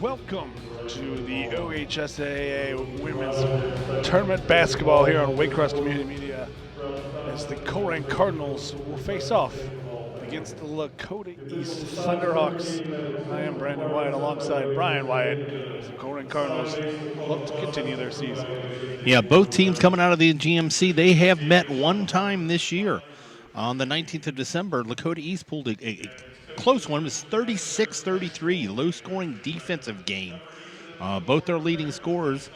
Welcome to the OHSAA Women's Tournament Basketball here on Waycross Community Media as the Colerain Cardinals will face off against the Lakota East Thunderhawks. I am Brandon Wyatt alongside Brian Wyatt as the Colerain Cardinals look to continue their season. Yeah, both teams coming out of the GMC, they have met one time this year. On the 19th of December, Lakota East pulled a close one. It was 36-33, low-scoring defensive game. Both their leading scorers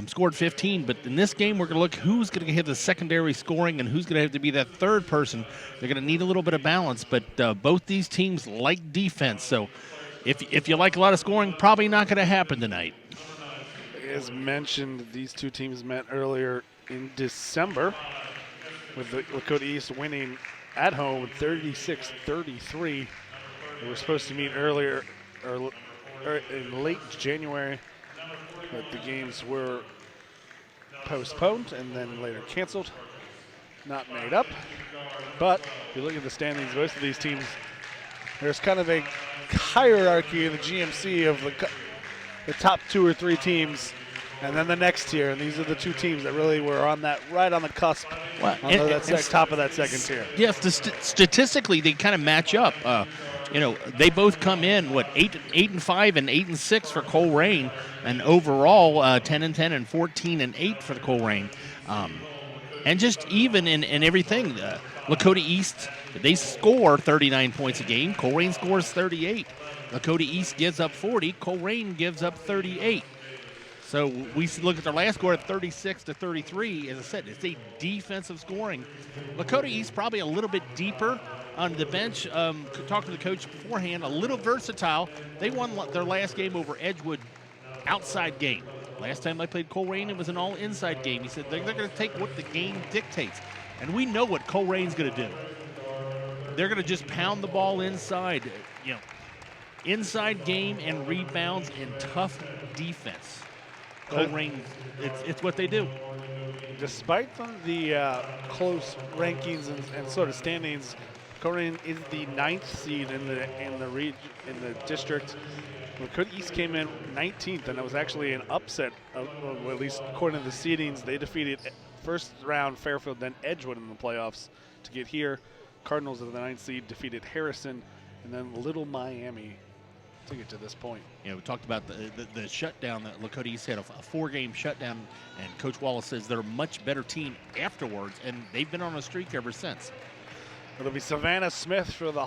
scored 15, but in this game, we're going to look who's going to have the secondary scoring and who's going to have to be that third person. They're going to need a little bit of balance, but both these teams like defense. So if you like a lot of scoring, probably not going to happen tonight. As mentioned, these two teams met earlier in December, with the Lakota East winning at home 36-33. They were supposed to meet earlier, or in late January, but the games were postponed and then later canceled. Not made up. But if you look at the standings, most of these teams, there's kind of a hierarchy in the GMC of the top two or three teams, and then the next tier, and these are the two teams that really were on that right on the cusp, top of that second tier. Yes, statistically they kind of match up. They both come in 8-5 and 8-6 for Colerain, and overall 10-10 and 14-8 for the Colerain, and just even in everything. Lakota East, they score 39 points a game. Colerain scores 38. Lakota East gives up 40. Colerain gives up 38. So we look at their last score at 36-33. As I said, it's a defensive scoring. Lakota East probably a little bit deeper on the bench. Talked to the coach beforehand, a little versatile. They won their last game over Edgewood, outside game. Last time they played Colerain, it was an all-inside game. He said they're going to take what the game dictates. And we know what Colerain's going to do. They're going to just pound the ball inside, inside game and rebounds and tough defense. Colerain, it's what they do. Despite the close rankings and sort of standings, Colerain is the 9th seed in the district. Lakota East came in 19th, and it was actually an upset, at least according to the seedings. They defeated first round Fairfield, then Edgewood in the playoffs to get here. Cardinals of the 9th seed defeated Harrison, and then Little Miami to get to this point. We talked about the shutdown that Lakota East had, a 4-game shutdown, and Coach Wallace says they're a much better team afterwards, and they've been on a streak ever since. It'll be Savannah Smith for the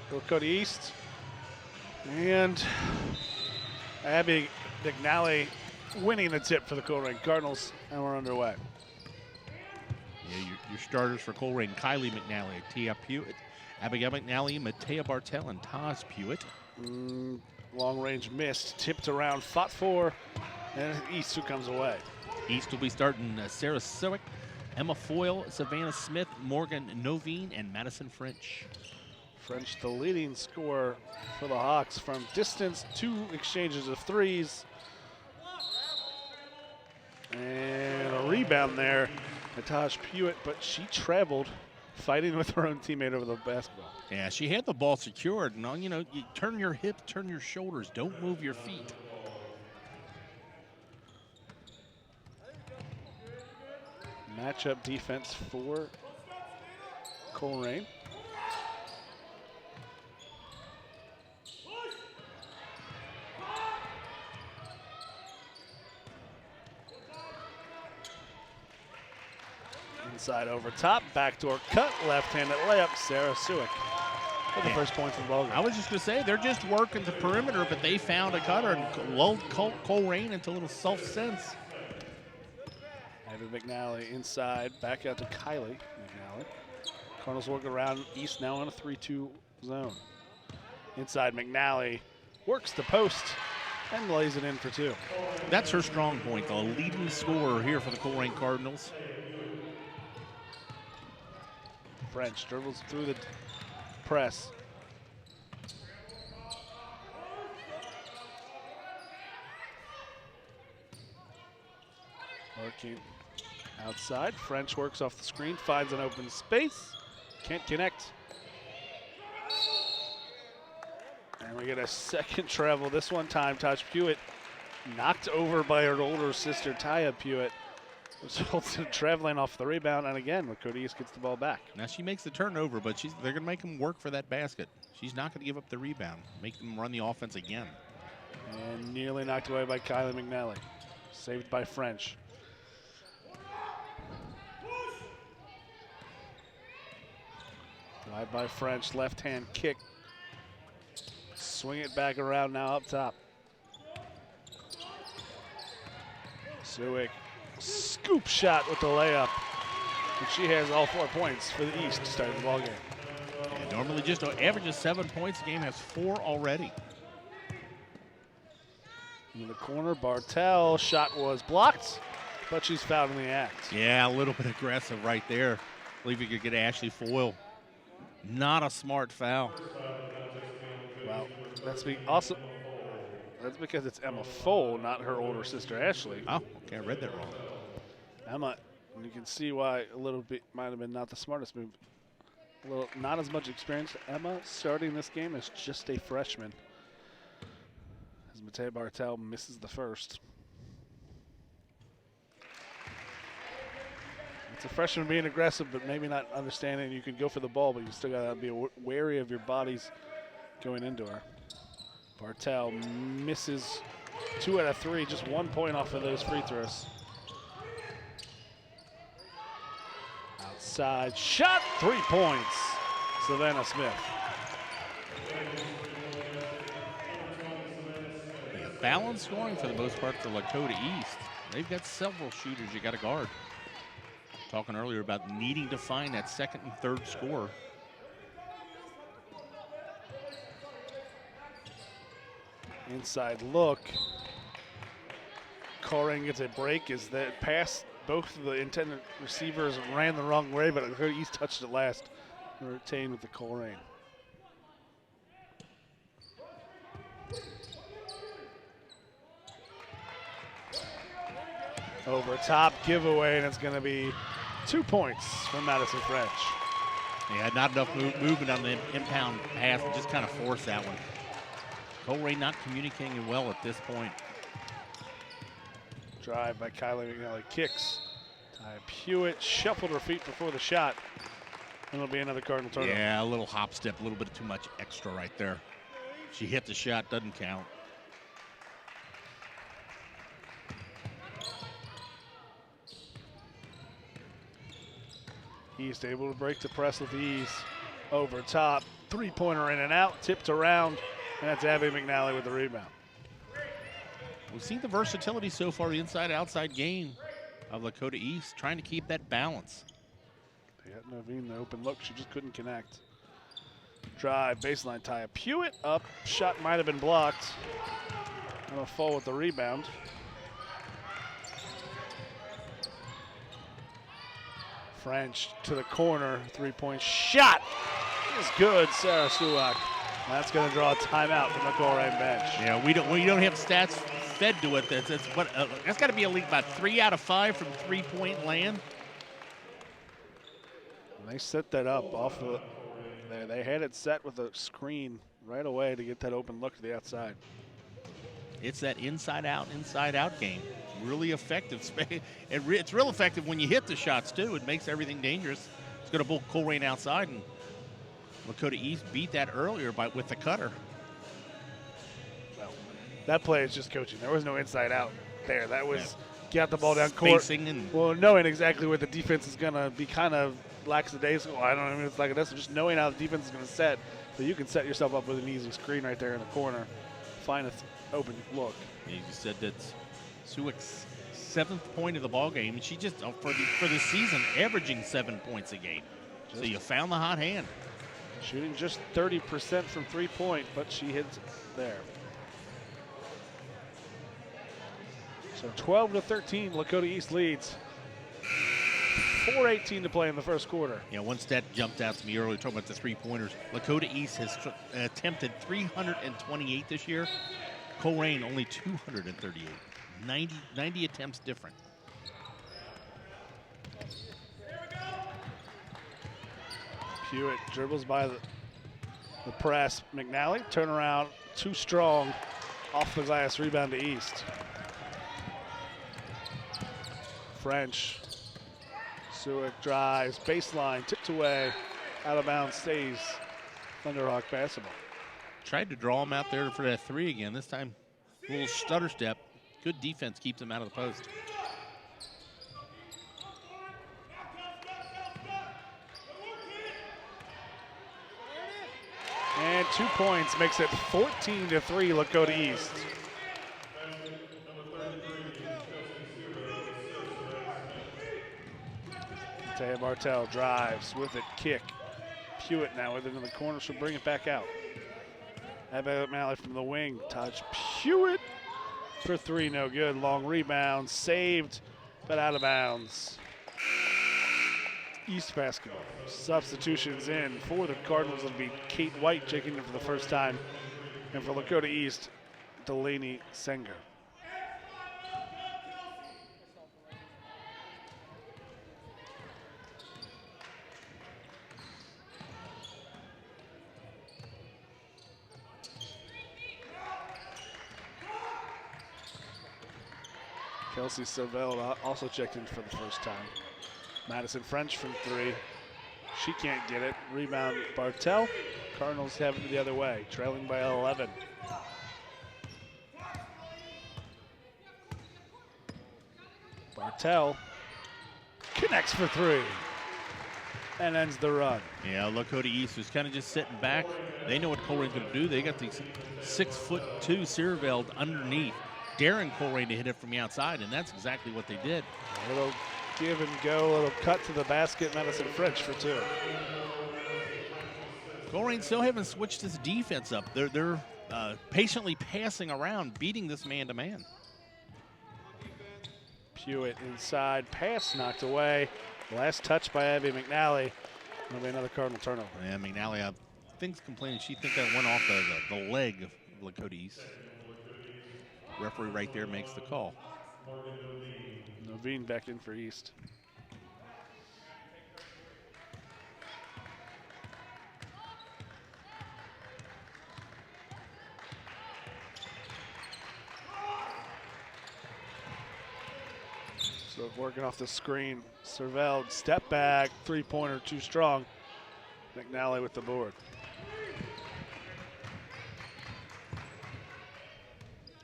Lakota East, and Abby McNally winning the tip for the Colerain Cardinals, and we're underway. Yeah, your starters for Colerain: Kylie McNally, Tia Pewitt, Abigail McNally, Matea Bartel, and Taz Pewitt. Long range missed, tipped around, fought for, and East who comes away. East will be starting Sarah Siwick, Emma Foyle, Savannah Smith, Morgan Novine, and Madison French. French, the leading scorer for the Hawks from distance, 2 exchanges of threes. And a rebound there, Natasha Pewitt, but she traveled, fighting with her own teammate over the basketball. Yeah, she had the ball secured. No, you turn your hips, turn your shoulders, don't move your feet. Matchup defense for Colerain. Inside over top, backdoor cut, left-handed layup, Sarah Siwick for the first points of the ball game. I was just going to say, they're just working the perimeter, but they found a cutter and lulled Colerain into a little self-sense. Abby McNally inside, back out to Kylie McNally. Cardinals working around East now in a 3-2 zone. Inside, McNally works the post and lays it in for 2. That's her strong point, the leading scorer here for the Colerain Cardinals. French dribbles through the press. Working outside. French works off the screen, finds an open space. Can't connect. And we get a second travel. This one time, Taj Pewitt knocked over by her older sister, Taya Pewitt. Results in traveling off the rebound, and again, Lakota East gets the ball back. Now she makes the turnover, but they're going to make them work for that basket. She's not going to give up the rebound. Make them run the offense again. And nearly knocked away by Kylie McNally. Saved by French. Drive by French, left hand kick. Swing it back around now up top. Suick, scoop shot with the layup. And she has all 4 points for the East to start the ball game. And normally just averages 7 points a game, has 4 already. In the corner, Bartel, shot was blocked, but she's fouled in the act. Yeah, a little bit aggressive right there. I believe you could get Ashley Foyle. Not a smart foul. Well, that's because it's Emma Foale, not her older sister Ashley. Oh, okay, I read that wrong. Emma, and you can see why a little bit might have been not the smartest move. Not as much experience. Emma starting this game as just a freshman. As Mattea Bartel misses the first. It's a freshman being aggressive, but maybe not understanding you can go for the ball, but you still got to be wary of your bodies going into her. Bartel misses 2 out of 3, just 1 point off of those free throws. Outside shot, 3 points. Savannah Smith. Yeah, balanced scoring for the most part for Lakota East. They've got several shooters you got to guard. Talking earlier about needing to find that second and third scorer. Inside look. Colerain gets a break as that pass. Both of the intended receivers ran the wrong way, but Lakota East touched it last. Retained with the Colerain. Over top giveaway, and it's going to be 2 points from Madison French. Yeah, not enough movement on the impound pass, just kind of forced that one. Colerain not communicating well at this point. Drive by Kylie McNally, kicks. Ty Pewitt shuffled her feet before the shot. And it'll be another Cardinal turnover. Yeah, a little hop step, a little bit too much extra right there. She hit the shot, doesn't count. East able to break the press with ease. Over top, three-pointer in and out, tipped around, and that's Abby McNally with the rebound. We've seen the versatility so far, the inside-outside game of Lakota East, trying to keep that balance. They got Naveen the open look, she just couldn't connect. Drive, baseline tie. Pewitt up, shot might have been blocked. Gonna fall with the rebound. French to the corner, three-point shot is good, Sarah Suak. That's gonna draw a timeout from the Colerain bench. Yeah, we don't have stats fed to it. That's got to be at least about 3 out of 5 from three-point land. And they set that up off of they had it set with a screen right away to get that open look to the outside. It's that inside-out game. Really effective. It's real effective when you hit the shots, too. It makes everything dangerous. It's going to pull Colerain outside, and Lakota East beat that earlier with the cutter. Well, that play is just coaching. There was no inside-out there. That was get the ball down court. Well, knowing exactly where the defense is going to be kind of lackadaisical. I don't know if it's like this. Just knowing how the defense is going to set, so you can set yourself up with an easy screen right there in the corner. Find an open look. Yeah, you said that's Suick's 7th point of the ball game, and she just for the season averaging 7 points a game. So you found the hot hand. Shooting just 30% from three-point, but she hits it there. So 12-13, Lakota East leads. 4:18 to play in the first quarter. Yeah, one stat jumped out to me earlier talking about the three-pointers. Lakota East has attempted 328 this year. Colerain only 238. 90 attempts different. Pewitt dribbles by the The press, McNally, turnaround, too strong, off the glass, rebound to East. French, Sewick drives, baseline, tipped away, out of bounds, stays Thunderhawk basketball. Tried to draw him out there for that three again. This time, a little stutter step. Good defense keeps him out of the post. And 2 points makes it 14-3 Lakota East. Taya Martell drives with it, kick. Hewitt now with it in the corner, she'll bring it back out. Abby McNally from the wing, touch Hewitt for three, no good. Long rebound, saved, but out of bounds. East basketball. Substitutions in for the Cardinals will be Kate White checking in for the first time. And for Lakota East, Delaney Senger. Kelsey Savell also checked in for the first time. Madison French from three. She can't get it. Rebound Bartell. Cardinals have it the other way, trailing by 11. Bartell connects for three and ends the run. Yeah, Lakota East was kind of just sitting back. They know what Colerain's going to do. They got these 6'2" Searveld underneath, daring Colerain to hit it from the outside, and that's exactly what they did. A little give and go, a little cut to the basket. Madison French for two. Colerain still haven't switched his defense up. They're patiently passing around, beating this man-to-man. Hewitt inside, pass knocked away. Last touch by Abby McNally. It'll be another Cardinal turnover. Yeah, McNally, I think's complaining. She thinks that went off the leg of Lakota East. Referee right there makes the call. Novine back in for East. So working off the screen, Serveld, step back, three-pointer, too strong. McNally with the board.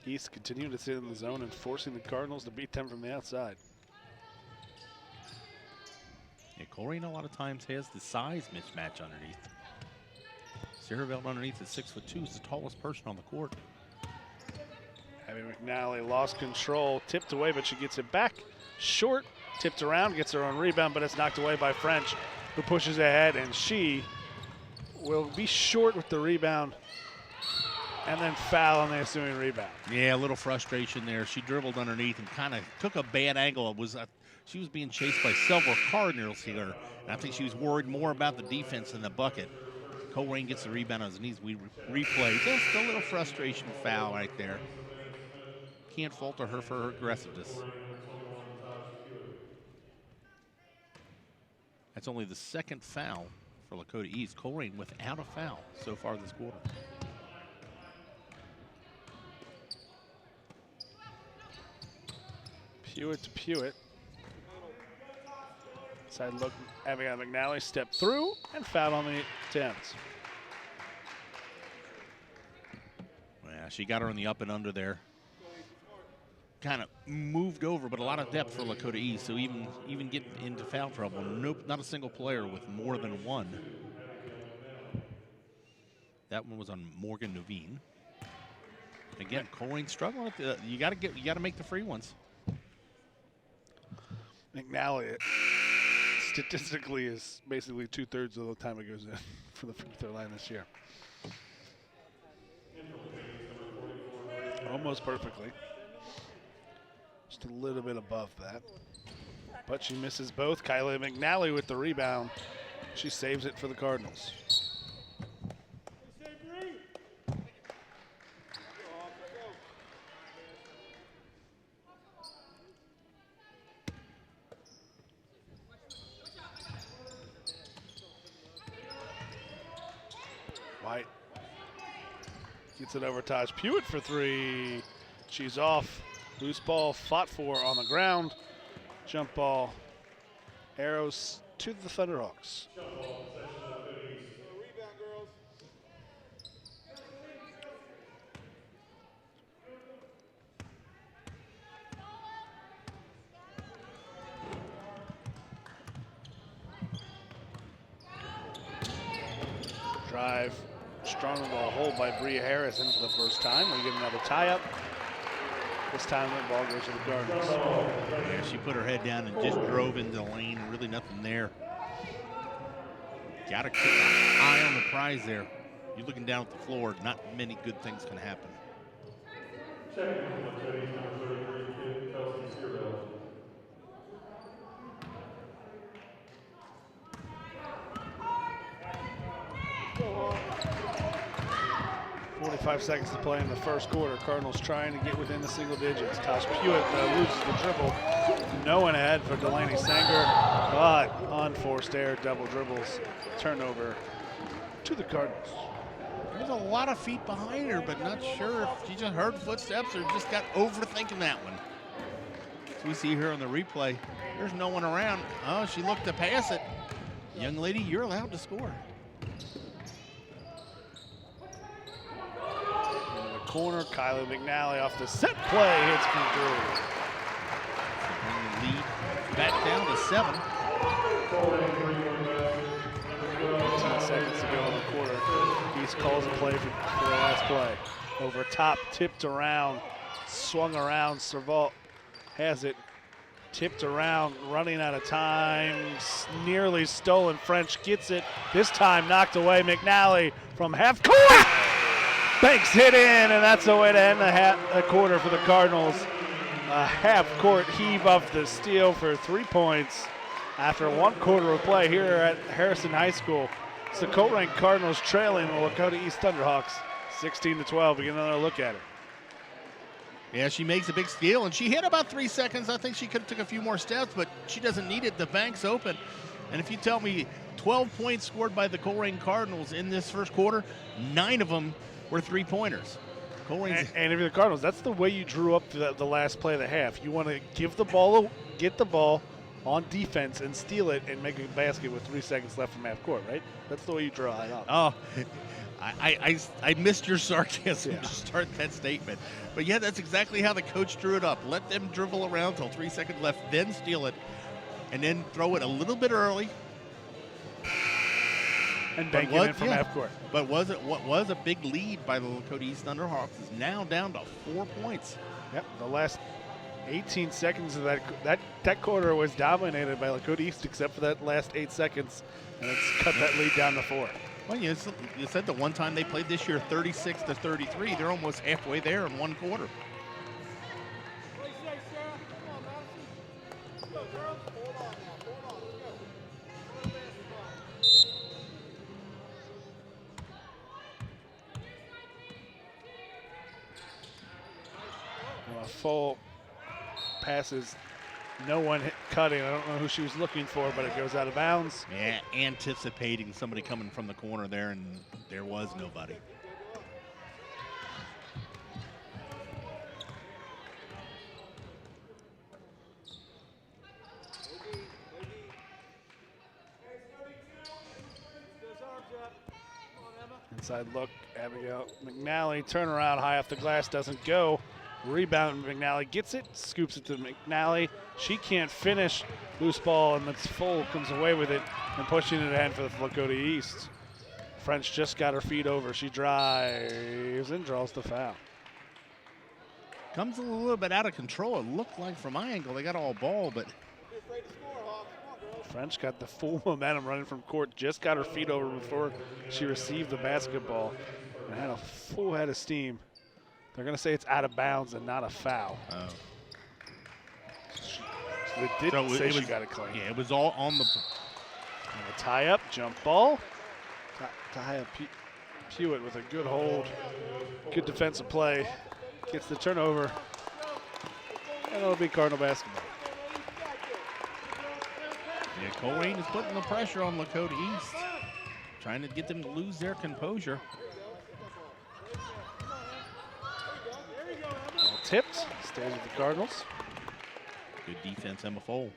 East continuing to sit in the zone and forcing the Cardinals to beat them from the outside. Yeah, Colerain a lot of times has the size mismatch underneath. Serveld underneath at 6'2" is the tallest person on the court. Abby McNally lost control, tipped away, but she gets it back. Short, tipped around, gets her own rebound, but it's knocked away by French, who pushes ahead, and she will be short with the rebound and then foul on the ensuing rebound. Yeah, a little frustration there. She dribbled underneath and kind of took a bad angle. It was she was being chased by several Cardinals here, and I think she was worried more about the defense than the bucket. Colerain gets the rebound on his knees. We replay. Just a little frustration foul right there. Can't falter her for her aggressiveness. That's only the second foul for Lakota East. Colerain without a foul so far this quarter. Hewitt to Hewitt. Side look, Abigail McNally stepped through and fouled on the 10s. Yeah, she got her on the up and under there. Kind of moved over, but a lot of depth for Lakota East. So even getting into foul trouble, nope, not a single player with more than one. That one was on Morgan Novine. Again, Colerain struggling with the, you got to make the free ones. McNally statistically is basically 2/3 of the time it goes in for the free throw line this year. Almost perfectly. Just a little bit above that. But she misses both. Kylie McNally with the rebound. She saves it for the Cardinals. White gets it over Taj Pewitt for three. She's off. Loose ball fought for on the ground. Jump ball. Arrows to the Thunderhawks. Drive, strong ball hold by Bria Harrison for the first time. We get another tie-up. This time the ball goes to the Cardinals. Yeah, she put her head down and just drove into the lane. Really nothing there. Got to keep an eye on the prize there. You're looking down at the floor. Not many good things can happen. 45 seconds to play in the first quarter. Cardinals trying to get within the single digits. Tosh Pewitt loses the dribble. No one ahead for Delaney Sanger, but unforced error, double dribbles, turnover to the Cardinals. There's a lot of feet behind her, but not sure if she just heard footsteps or just got overthinking that one. As we see here on the replay, there's no one around. Oh, she looked to pass it. Young lady, you're allowed to score. In the corner, Kylie McNally off the set play, hits from three. Bring the lead back down to 7. 10 seconds to go in the quarter. East calls a play for the last play. Over top, tipped around, swung around. Serval has it, tipped around, running out of time. Nearly stolen. French gets it. This time knocked away. McNally from half court. Banks hit in, and that's the way to end the quarter for the Cardinals. A half-court heave off the steal for 3 points after 1 quarter of play here at Harrison High School. It's the Colerain Cardinals trailing the Lakota East Thunderhawks 16-12. We get another look at it. Yeah, she makes a big steal, and she hit about 3 seconds. I think she could have took a few more steps, but she doesn't need it. The bank's open. And if you tell me 12 points scored by the Colerain Cardinals in this first quarter, 9 of them were 3-pointers. And if you're the Cardinals, that's the way you drew up the last play of the half. You want to get the ball on defense and steal it and make a basket with 3 seconds left from half court, right? That's the way you draw it up. Oh, I missed your sarcasm to start that statement. But yeah, that's exactly how the coach drew it up. Let them dribble around till 3 seconds left, then steal it, and then throw it a little bit early. And bank it in from half court. But what was a big lead by the Lakota East Thunderhawks is now down to 4 points. Yep, the last 18 seconds of that quarter was dominated by Lakota East except for that last 8 seconds, and it's cut that lead down to 4. Well, you said the one time they played this year 36-33. They're almost halfway there in 1 quarter. Full passes, no one cutting. I don't know who she was looking for, but it goes out of bounds. Yeah, anticipating somebody coming from the corner there, and there was nobody. Inside look, Abigail McNally, turnaround high off the glass, doesn't go. Rebound, McNally gets it, scoops it to McNally. She can't finish. Loose ball, and it's full, comes away with it, and pushing it ahead for the Lakota East. French just got her feet over. She drives and draws the foul. Comes a little bit out of control. It looked like from my angle they got all ball, but French got the full momentum running from court, just got her feet over before she received the basketball and had a full head of steam. They're going to say it's out of bounds and not a foul. Oh. So they didn't say she got it clean. Yeah, it was all on the... And a tie-up, jump ball. Tie-up, Pewitt with a good hold. Good defensive play. Gets the turnover. And it'll be Cardinal basketball. Yeah, Colerain is putting the pressure on Lakota East. trying to get them to lose their composure. Ball tipped, stays with the Cardinals. Good defense, Emma Fole.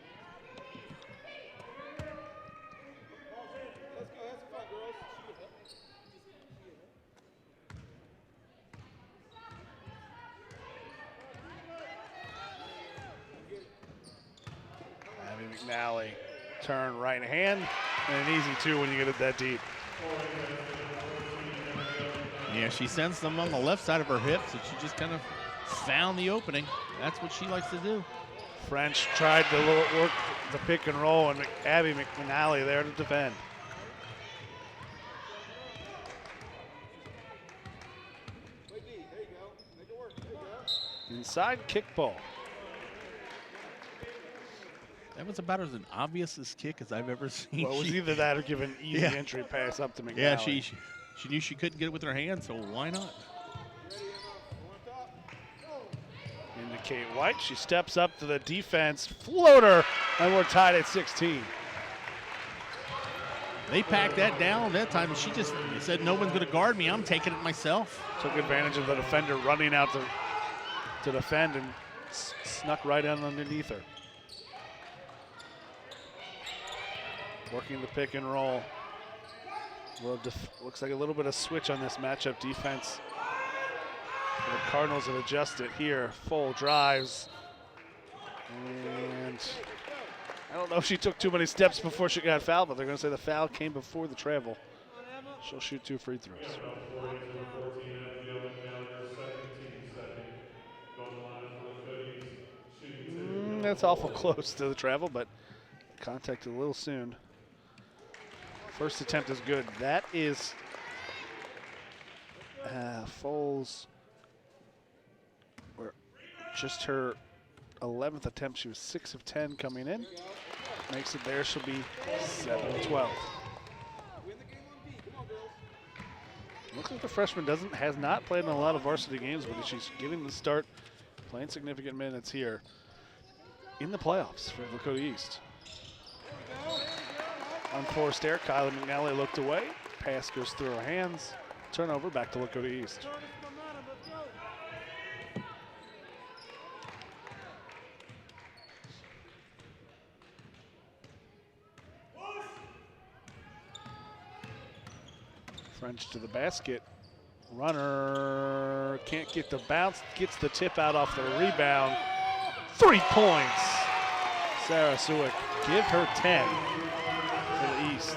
Abby McNally, turn right hand, and an easy two when you get it that deep. Yeah, she sends them on the left side of her hips, and she just kind of found the opening. That's what she likes to do. French tried to work the pick and roll, and Abby McNally there to defend. Inside kickball. That was about as an obvious kick as I've ever seen. Well, it was either that or give an easy entry pass up to McNally. Yeah, she knew she couldn't get it with her hands, so why not? Into Kate White. She steps up to the defense. Floater, and we're tied at 16. They packed that down that time, and she just said, no one's going to guard me. I'm taking it myself. Took advantage of the defender running out to defend and snuck right in underneath her. Working the pick and roll. Looks like a little bit of switch on this matchup defense. The Cardinals have adjusted here. Full drives. And I don't know if she took too many steps before she got fouled, but they're going to say the foul came before the travel. She'll shoot 2 free throws. That's awful close to the travel, but contact a little soon. First attempt is good. That is Foles. Just her 11th attempt. She was 6 of 10 coming in. Makes it there. She'll be 7 of 12. Looks like the freshman has not played in a lot of varsity games, but she's getting the start, playing significant minutes here in the playoffs for Lakota East. Unforced error, Kylie McNally looked away. Pass goes through her hands. Turnover back to Lakota East. French to the basket. Runner can't get the bounce, gets the tip out off the rebound. 3 points. Sarah Suick, give her 10 for the East.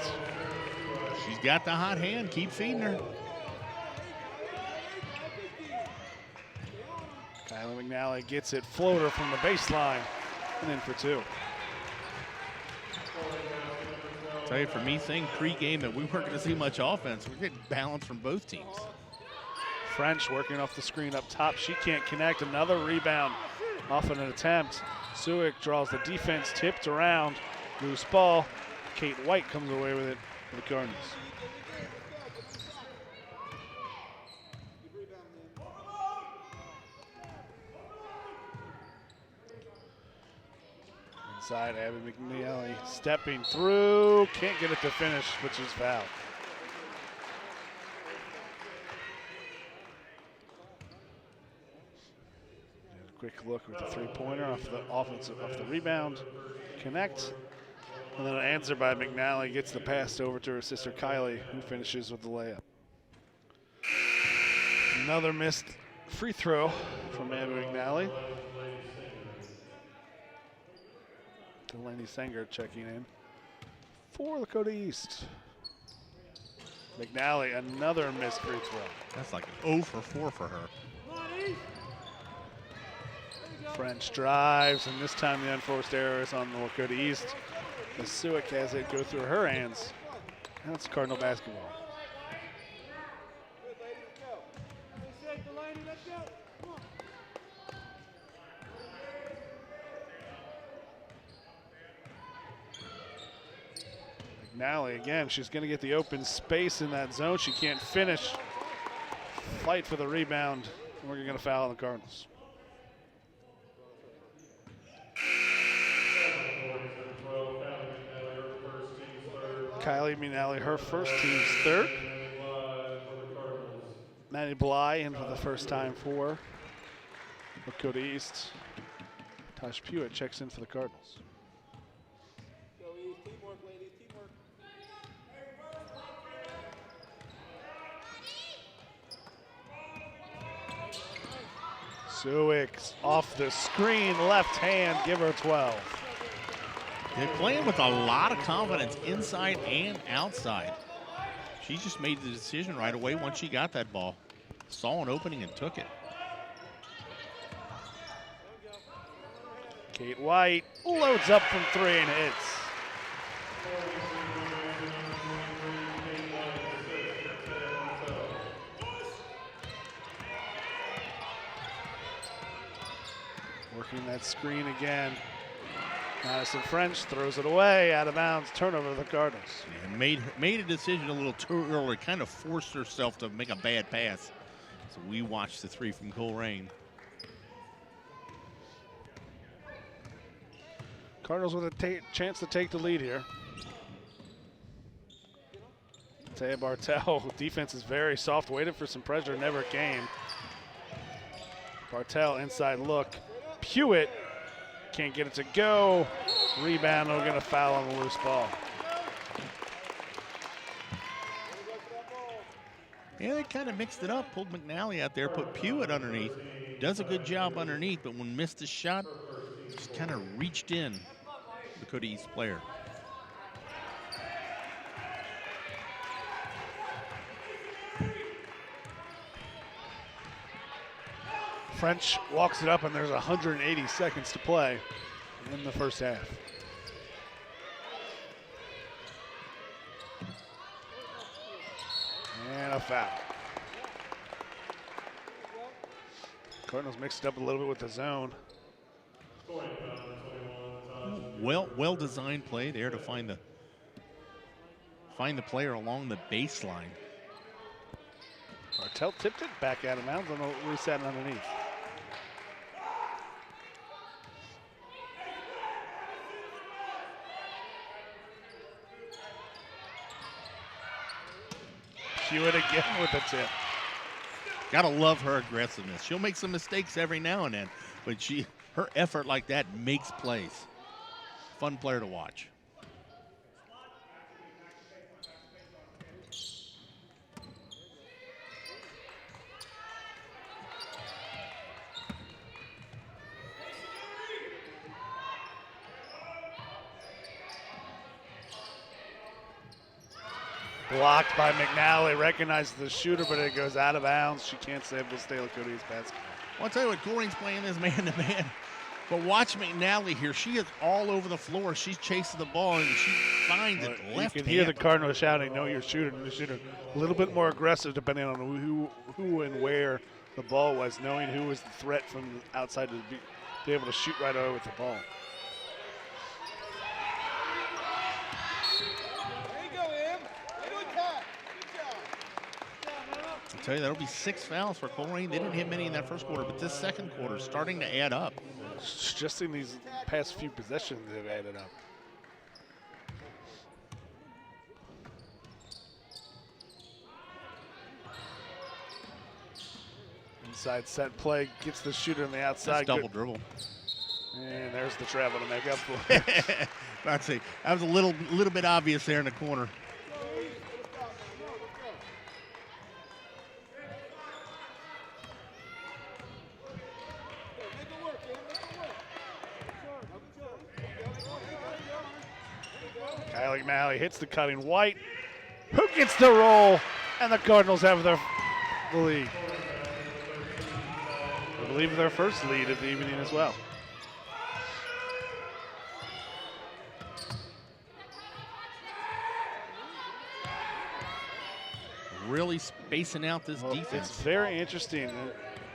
She's got the hot hand. Keep feeding her. Kylie McNally gets it, floater from the baseline, and in for 2. Tell you, for me, saying pregame that we weren't going to see much offense, we're getting balance from both teams. French working off the screen up top. She can't connect. Another rebound off an attempt. Suick draws the defense, tipped around. Loose ball. Kate White comes away with it for the Cardinals. Inside, Abby McNally stepping through. Can't get it to finish, but she's fouled. Quick look with the 3-pointer off the offensive, off the rebound. Connect. And then an answer by McNally gets the pass over to her sister Kylie, who finishes with the layup. Another missed free throw from Abby McNally. Delaney Sanger checking in for Lakota East. McNally, another missed free throw. That's like an 0 for 4 for her. French drives, and this time the unforced error is on the Lakota East. As Suick has it go through her hands. And it's Cardinal basketball. McNally again, she's going to get the open space in that zone. She can't finish. Fight for the rebound. And we're going to foul on the Cardinals. Kylie McNally, her first, team's third. Maddie Bly in for the first time for Lakota East. Tosh Pewitt checks in for the Cardinals. Suick off the screen, left hand, give her 12. They're playing with a lot of confidence inside and outside. She just made the decision right away once she got that ball. Saw an opening and took it. Kate White loads up from 3 and hits. Working that screen again. Madison French throws it away, out of bounds, turnover of the Cardinals. And made a decision a little too early, kind of forced herself to make a bad pass. So we watched the 3 from Colerain. Cardinals with a chance to take the lead here. Taya Bartel, defense is very soft, waited for some pressure, never came. Bartel inside look. Pewitt can't get it to go. Rebound, we're gonna foul on the loose ball. Yeah, they kind of mixed it up, pulled McNally out there, put Pewitt underneath. Does a good job underneath, but when missed his shot, just kind of reached in, Lakota East player. French walks it up, and there's 180 seconds to play in the first half. And a foul. Cardinals mixed it up a little bit with the zone. Well designed play there to find the player along the baseline. Bartel tipped it back out of bounds and reset underneath. Pewitt again with the tip. Gotta love her aggressiveness. She'll make some mistakes every now and then, but her effort like that makes plays. Fun player to watch. Blocked by McNally, recognizes the shooter, but it goes out of bounds. She can't save the State Lakota East basketball. Well, I'll tell you what, Colerain's playing this man-to-man. But watch McNally here. She is all over the floor. She's chasing the ball, and she finds it left You can hear the Cardinals shouting, "No, you're shooting, you're shooting." A little bit more aggressive depending on who and where the ball was, knowing who was the threat from outside to be able to shoot right away with the ball. I'll tell you, that'll be 6 fouls for Colerain. They didn't hit many in that first quarter, but this second quarter is starting to add up. Just in these past few possessions, they've added up. Inside set play, gets the shooter on the outside. That's double dribble. And there's the travel to make up for it. I'd say that was a little bit obvious there in the corner. Kylie Malley hits the cutting White. Who gets the roll? And the Cardinals have the lead. I believe their first lead of the evening as well. Really spacing out this defense. It's very interesting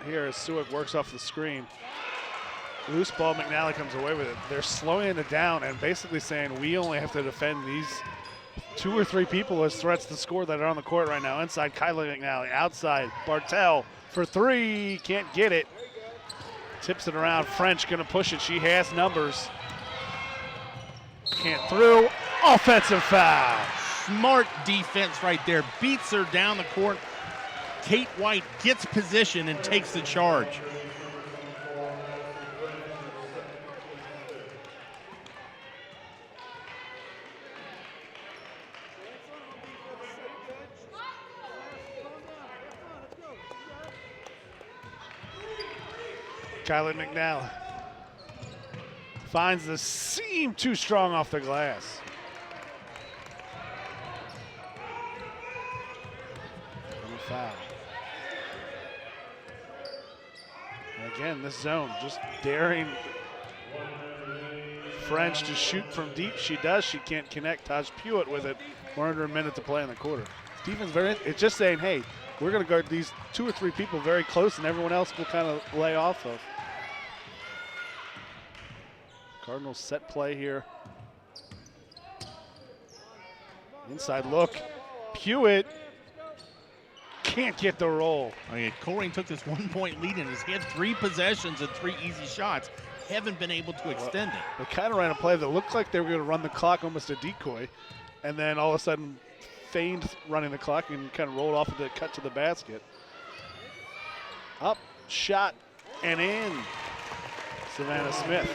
here as Suick works off the screen. Loose ball, McNally comes away with it. They're slowing it down and basically saying we only have to defend these 2 or 3 people as threats to score that are on the court right now. Inside, Kylie McNally. Outside, Bartel for 3. Can't get it. Tips it around. French going to push it. She has numbers. Can't through. Offensive foul. Smart defense right there. Beats her down the court. Kate White gets position and takes the charge. Kylie McNally finds the seam too strong off the glass. And a foul. And again, this zone just daring French to shoot from deep. She does. She can't connect. Taj Pewitt with it. We're under a minute to play in the quarter. Stevens it's just saying, hey, we're going to guard these 2 or 3 people very close, and everyone else will kind of lay off of. Cardinals set play here. Inside look. Pewitt can't get the roll. I mean, Colerain took this 1-point lead and has had 3 possessions and 3 easy shots. Haven't been able to extend it. They kind of ran a play that looked like they were going to run the clock, almost a decoy, and then all of a sudden feigned running the clock and kind of rolled off into cut to the basket. Up, shot, and in. Savannah Smith.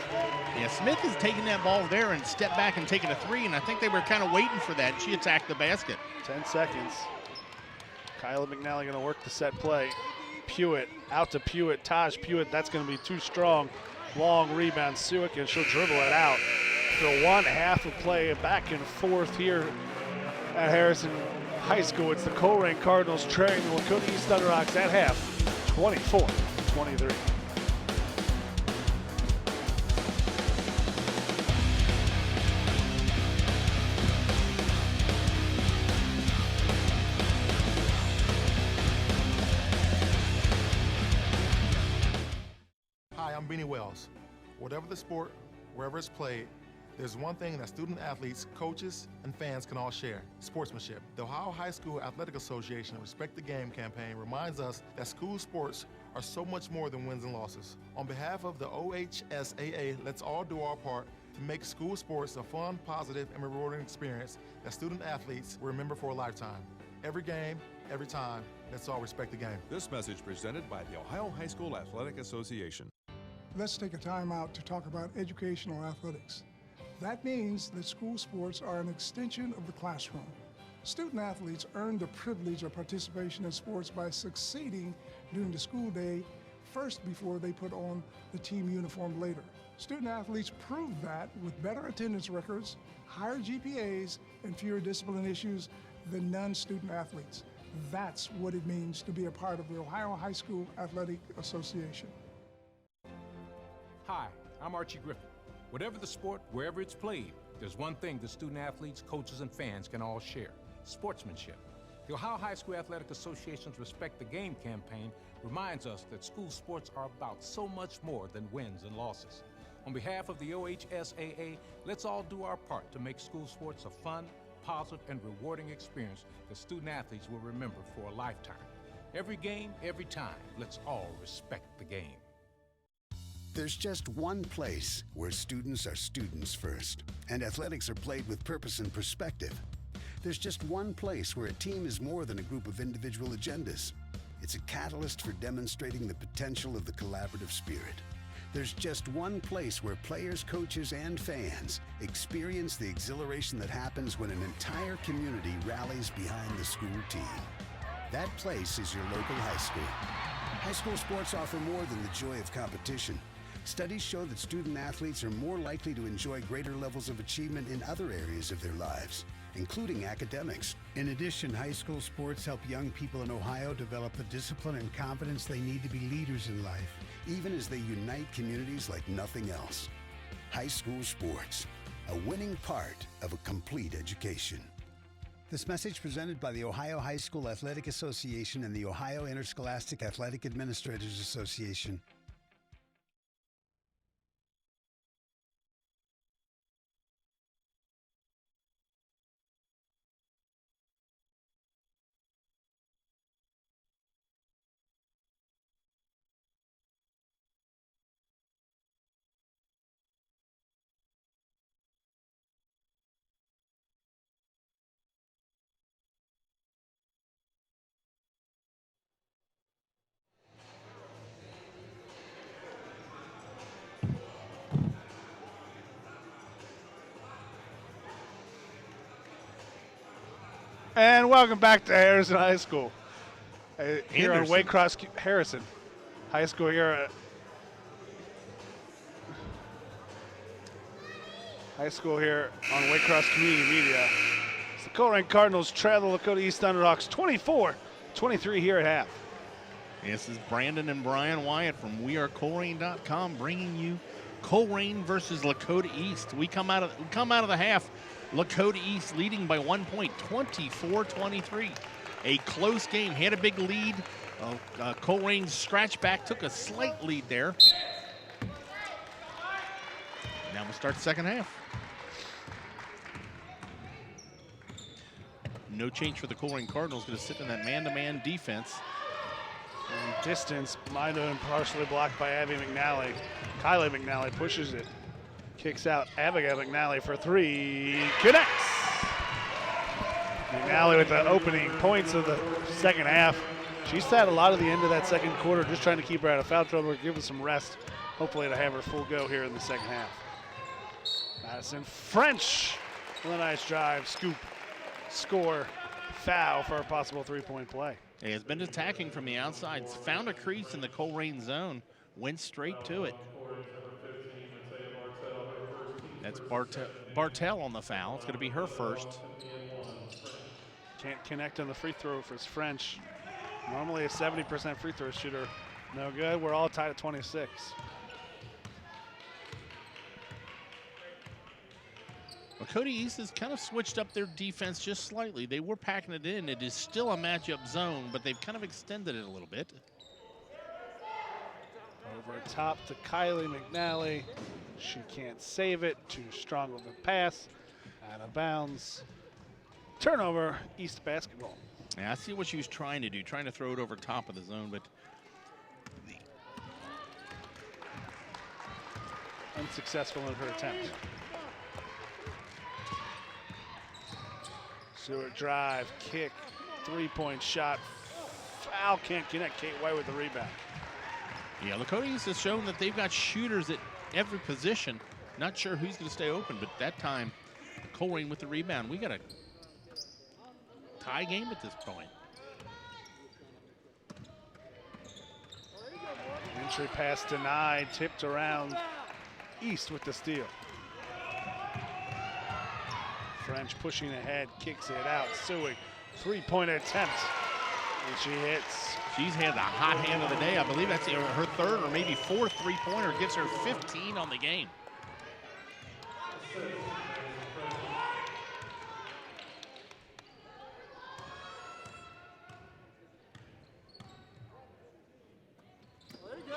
Yeah, Smith is taking that ball there and step back and taking a 3, and I think they were kind of waiting for that. She attacked the basket. 10 seconds. Kyla McNally going to work the set play. Pewitt, out to Pewitt. Taj Pewitt, that's going to be too strong. Long rebound, Suick, and she'll dribble it out. For 1 half of play, back and forth here at Harrison High School. It's the Colerain Cardinals trailing the Lakota East Thunder Rocks at half, 24-23. Hi, I'm Beanie Wells. Whatever the sport, wherever it's played, there's one thing that student athletes, coaches, and fans can all share: sportsmanship. The Ohio High School Athletic Association Respect the Game campaign reminds us that school sports are so much more than wins and losses. On behalf of the OHSAA, let's all do our part to make school sports a fun, positive, and rewarding experience that student athletes will remember for a lifetime. Every game, every time, let's all respect the game. This message presented by the Ohio High School Athletic Association. Let's take a time out to talk about educational athletics. That means that school sports are an extension of the classroom. Student athletes earn the privilege of participation in sports by succeeding during the school day first before they put on the team uniform later. Student athletes prove that with better attendance records, higher GPAs, and fewer discipline issues than non-student athletes. That's what it means to be a part of the Ohio High School Athletic Association. Hi, I'm Archie Griffin. Whatever the sport, wherever it's played, there's one thing the student athletes, coaches, and fans can all share: sportsmanship. The Ohio High School Athletic Association's Respect the Game campaign reminds us that school sports are about so much more than wins and losses. On behalf of the OHSAA, let's all do our part to make school sports a fun, positive, and rewarding experience that student athletes will remember for a lifetime. Every game, every time, let's all respect the game. There's just one place where students are students first, and athletics are played with purpose and perspective. There's just one place where a team is more than a group of individual agendas. It's a catalyst for demonstrating the potential of the collaborative spirit. There's just one place where players, coaches, and fans experience the exhilaration that happens when an entire community rallies behind the school team. That place is your local high school. High school sports offer more than the joy of competition. Studies show that student athletes are more likely to enjoy greater levels of achievement in other areas of their lives, including academics. In addition, high school sports help young people in Ohio develop the discipline and confidence they need to be leaders in life, even as they unite communities like nothing else. High school sports, a winning part of a complete education. This message presented by the Ohio High School Athletic Association and the Ohio Interscholastic Athletic Administrators Association. And welcome back to Harrison High School. Here on Anderson. Waycross Harrison High School here at High School here on Waycross Community Media. It's the Colerain Cardinals trail the Lakota East Thunderhawks 24-23 here at half. This is Brandon and Brian Wyatt from wearecolerain.com bringing you Colerain versus Lakota East. We come out of the half. Lakota East leading by 1 point, 24-23. A close game. Had a big lead. Colerain's scratch back took a slight lead there. Now we'll start the second half. No change for the Colerain Cardinals. Going to sit in that man-to-man defense. And distance might have been partially blocked by Abby McNally. Kylie McNally pushes it. Kicks out Abigail McNally for three. Connects! McNally with the opening points of the second half. She sat a lot of the end of that second quarter just trying to keep her out of foul trouble, give her some rest. Hopefully to have her full go here in the second half. Madison French with a nice drive, scoop, score, foul for a possible three-point play. He has been attacking from the outside. Found a crease in the Colerain zone. Went straight to it. That's Bartel on the foul. It's going to be her first. Can't connect on the free throw for French. Normally a 70% free throw shooter. No good. We're all tied at 26. Lakota East has kind of switched up their defense just slightly. They were packing it in. It is still a matchup zone, but they've kind of extended it a little bit. Over top to Kylie McNally. She can't save it. Too strong with the pass. Out of bounds. Turnover, East basketball. Yeah, I see what she was trying to do, trying to throw it over top of the zone, but unsuccessful in her attempt. Stewart drive, kick, three-point shot. Foul, can't connect. Kate White with the rebound. yeah, Lakota East has shown that they've got shooters at every position. Not sure who's going to stay open, but that time, Colerain with the rebound. We got a tie game at this point. Entry pass denied, tipped around. East with the steal. French pushing ahead, kicks it out. Suig, three-point attempt, and she hits. She's had the hot hand of the day. I believe that's her third or maybe fourth three-pointer. Gives her 15 on the game.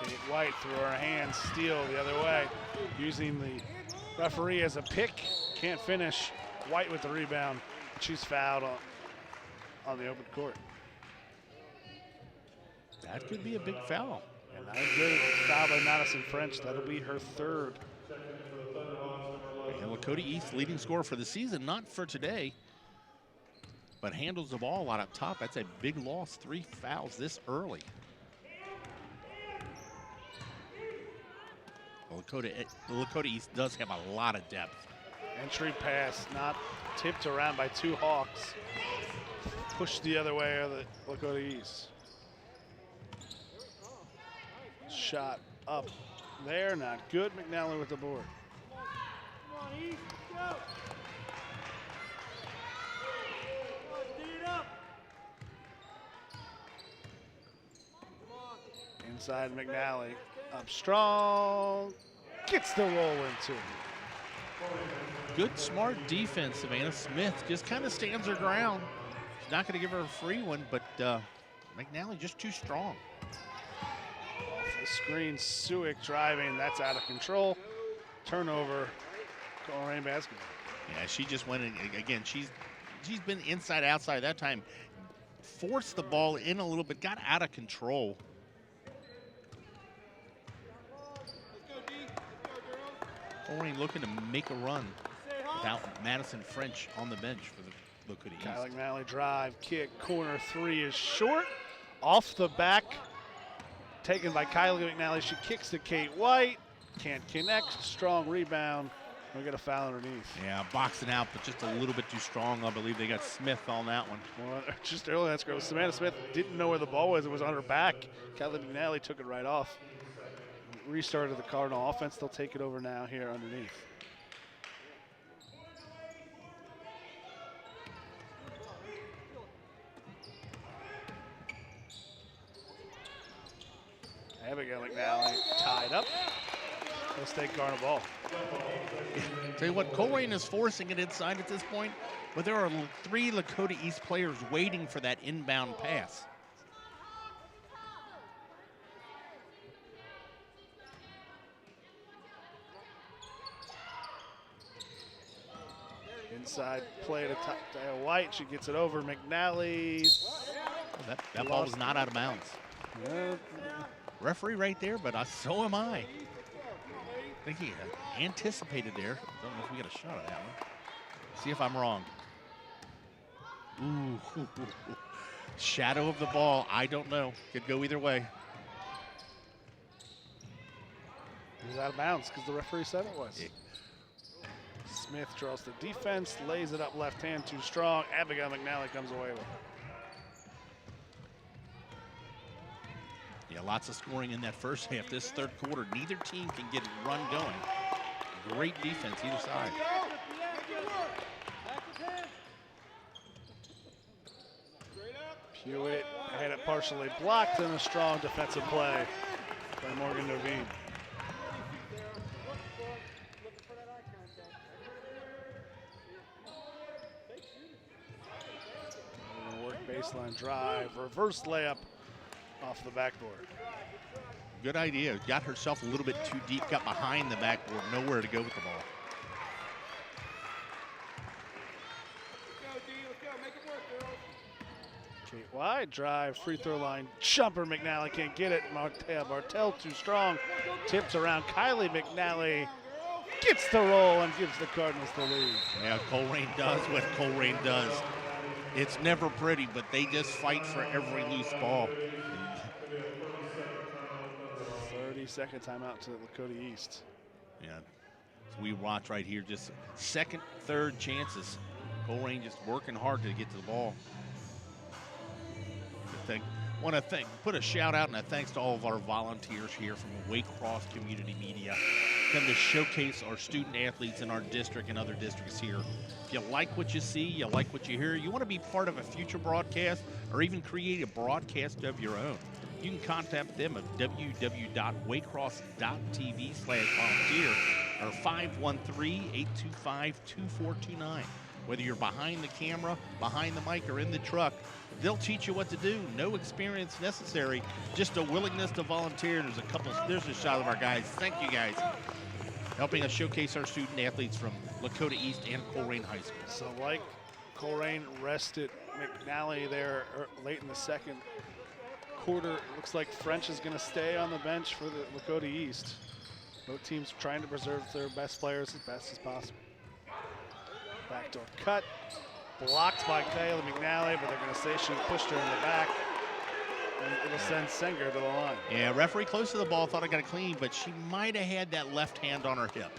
Kate White through her hands, steal the other way, using the referee as a pick. Can't finish. White with the rebound. She's fouled on the open court. That could be a big foul. And not a good foul by Madison French. That'll be her third. And Lakota East leading scorer for the season, not for today, but handles the ball a lot up top. That's a big loss. 3 fouls this early. Well, Lakota East does have a lot of depth. Entry pass, not tipped around by two Hawks. Pushed the other way of the Lakota East. Shot up there, not good. McNally with the board. Inside McNally, up strong, gets the roll into. Good, smart defense of Anna Smith. Just kind of stands her ground. She's not going to give her a free one, but McNally just too strong. Off the screen, Suick driving. That's out of control. Turnover, Colerain basketball. Yeah, she just went in. Again, she's been inside, outside. That time, forced the ball in a little bit, got out of control. Colerain looking to make a run without Madison French on the bench for the Lakota East. Kylie McNally drive, kick, corner three is short. Off the back, taken by Kylie McNally. She kicks to Kate White, can't connect. Strong rebound We got a foul underneath. Yeah, boxing out, but just a little bit too strong. I believe they got Smith on that one. Well, just earlier, that's great. Savannah Smith didn't know where the ball was. It was on her back. Kylie McNally took it right off. Restarted the Cardinal offense. They'll take it over now here underneath. Abigail McNally tied up. They'll stay Cardinal ball. Tell you what, Colerain is forcing it inside at this point, but there are 3 Lakota East players waiting for that inbound pass. Inside play to Taya White. She gets it over. McNally. Oh, that ball was not out of bounds. Referee right there, but so am I. I think he anticipated there. Don't know if we got a shot of that one. See if I'm wrong. Ooh. Shadow of the ball. I don't know. Could go either way. It was out of bounds because the referee said it was. Yeah. Smith draws the defense, lays it up left hand too strong. Abigail McNally comes away with it. Yeah, lots of scoring in that first half. This third quarter, neither team can get a run going. Great defense either side. Hewitt had it partially blocked and a strong defensive play by Morgan Novine. Work baseline drive, reverse layup off the backboard. Good idea. Got herself a little bit too deep, got behind the backboard, nowhere to go with the ball. Kate wide drive, free throw line, jumper. McNally can't get it. Martell too strong, tips around. Kylie McNally gets the roll and gives the Cardinals the lead. Yeah, Colerain does what Colerain does. It's never pretty, but they just fight for every loose ball. 30-second timeout to Lakota East. Yeah, so we watch right here, just second, third chances. Colerain just working hard to get to the ball. Want to put a shout out and a thanks to all of our volunteers here from Waycross Community Media. Come to showcase our student athletes in our district and other districts here. If you like what you see, you like what you hear, you want to be part of a future broadcast or even create a broadcast of your own, you can contact them at www.waycross.tv/volunteer or 513-825-2429. Whether you're behind the camera, behind the mic, or in the truck, they'll teach you what to do. No experience necessary, just a willingness to volunteer. There's a shot of our guys. Thank you guys. Helping us showcase our student athletes from Lakota East and Colerain High School. So like Colerain rested McNally there late in the second quarter, it looks like French is going to stay on the bench for the Lakota East. Both teams trying to preserve their best players as best as possible. Backdoor cut, blocked by Kylie McNally, but they're going to say she pushed her in the back, and it'll send Senger to the line. Yeah, referee close to the ball, thought I got it clean, but she might have had that left hand on her hip.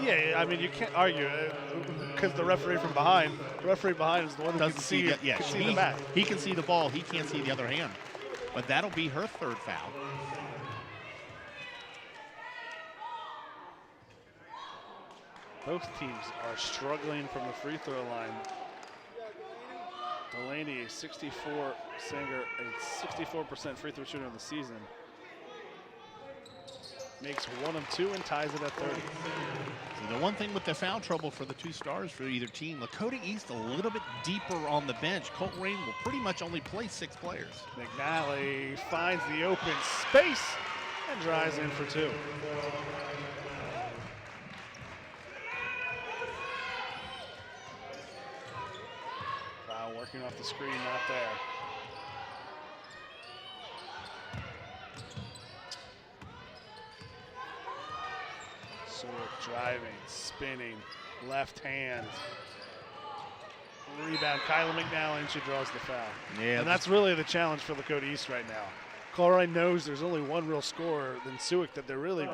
Yeah, I mean, you can't argue because the referee from behind, is the one who can see the back. He can see the ball, he can't see the other hand. But that'll be her third foul. Both teams are struggling from the free throw line. Delaney, 64, Sanger, a 64% free throw shooter in the season. Makes 1 of 2 and ties it at 30. So the one thing with the foul trouble for the 2 stars for either team, Lakota East a little bit deeper on the bench. Colerain will pretty much only play 6 players. McNally finds the open space and drives in for 2. Foul working off the screen, not there. Driving, spinning, left hand. Rebound, Kylie McNally, and she draws the foul. Yeah, and that's really the challenge for Lakota East right now. Colerain knows there's only one real scorer than Suick that they're really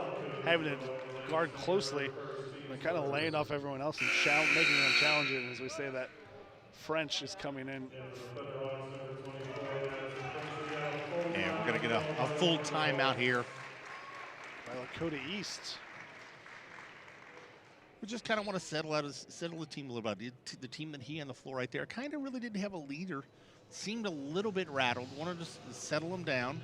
having to guard closely. They're kind of laying off everyone else and making them challenge it. And as we say that, French is coming in. And we're going to get a full timeout here. By Lakota East. We just kind of want to settle the team a little bit. The team that he on the floor right there kind of really didn't have a leader. Seemed a little bit rattled. Wanted to settle him down.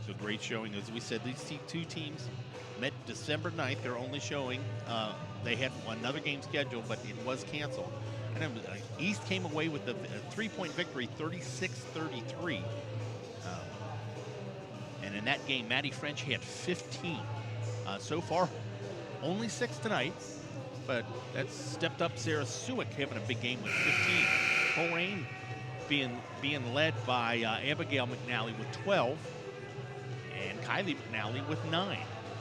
So great showing. As we said, these two teams met December 9th. They're only showing. They had another game scheduled, but it was canceled. And East came away with a 3-point victory, 36-33. And in that game, Maddie French had 15. So far, only 6 tonight, but that's stepped up Sarah Suick having a big game with 15. Colerain being led by Abigail McNally with 12, and Kylie McNally with 9.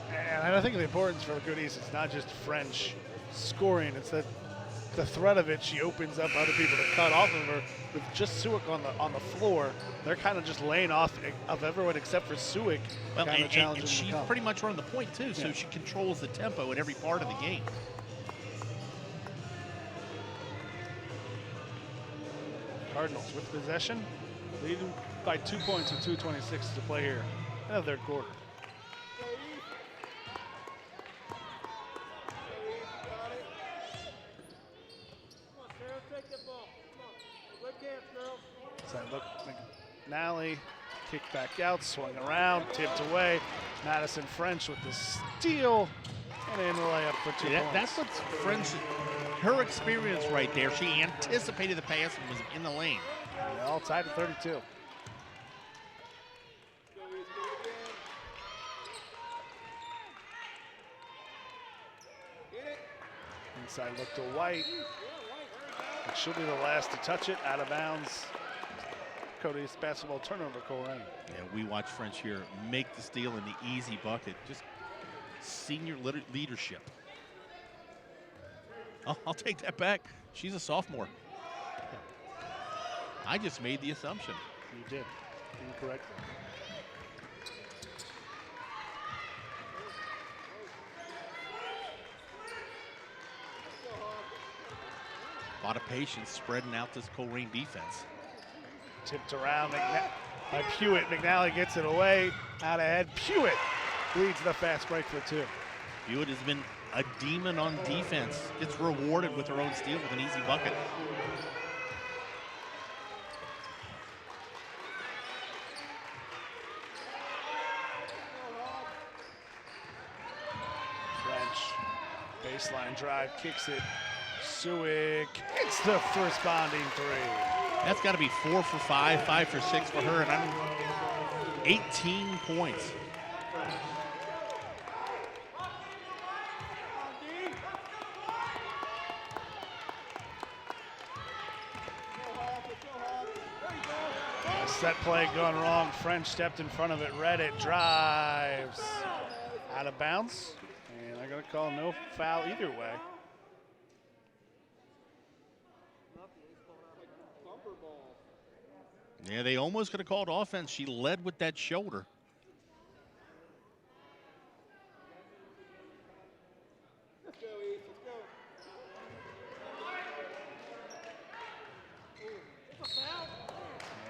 And I think the importance for Lakota East is not just French scoring, it's that the threat of it, she opens up other people to cut off of her. With just Suick on the floor, they're kind of just laying off of everyone except for Suick. Well, and she's pretty much running the point too, so she controls the tempo in every part of the game. Cardinals with possession, leading by 2 points with 2:26 to play here in the third quarter. Side look, McNally, kick back out, swung around, tipped away. Madison French with the steal, and in the layup for 2 points. That's what's French, her experience right there. She anticipated the pass and was in the lane. All tied at 32. Inside look to White. It should be the last to touch it, out of bounds. Lakota East basketball turnover, Colerain. Yeah, we watch French here make the steal in the easy bucket. Just senior leadership. Oh, I'll take that back. She's a sophomore. I just made the assumption. You did. Incorrect. A lot of patience spreading out this Colerain defense. Tipped around by Pewitt. McNally gets it away. Out ahead. Pewitt leads the fast break for 2. Pewitt has been a demon on defense. Gets rewarded with her own steal with an easy bucket. French baseline drive, kicks it. Suick hits the responding 3. That's got to be 4 for 5, 5 for 6 for her, and I'm 18 points. Set play gone wrong. French stepped in front of it, read it, drives. Out of bounds, and they're going to call no foul either way. Yeah, they almost could have called offense. She led with that shoulder. Let's go, East. Let's go.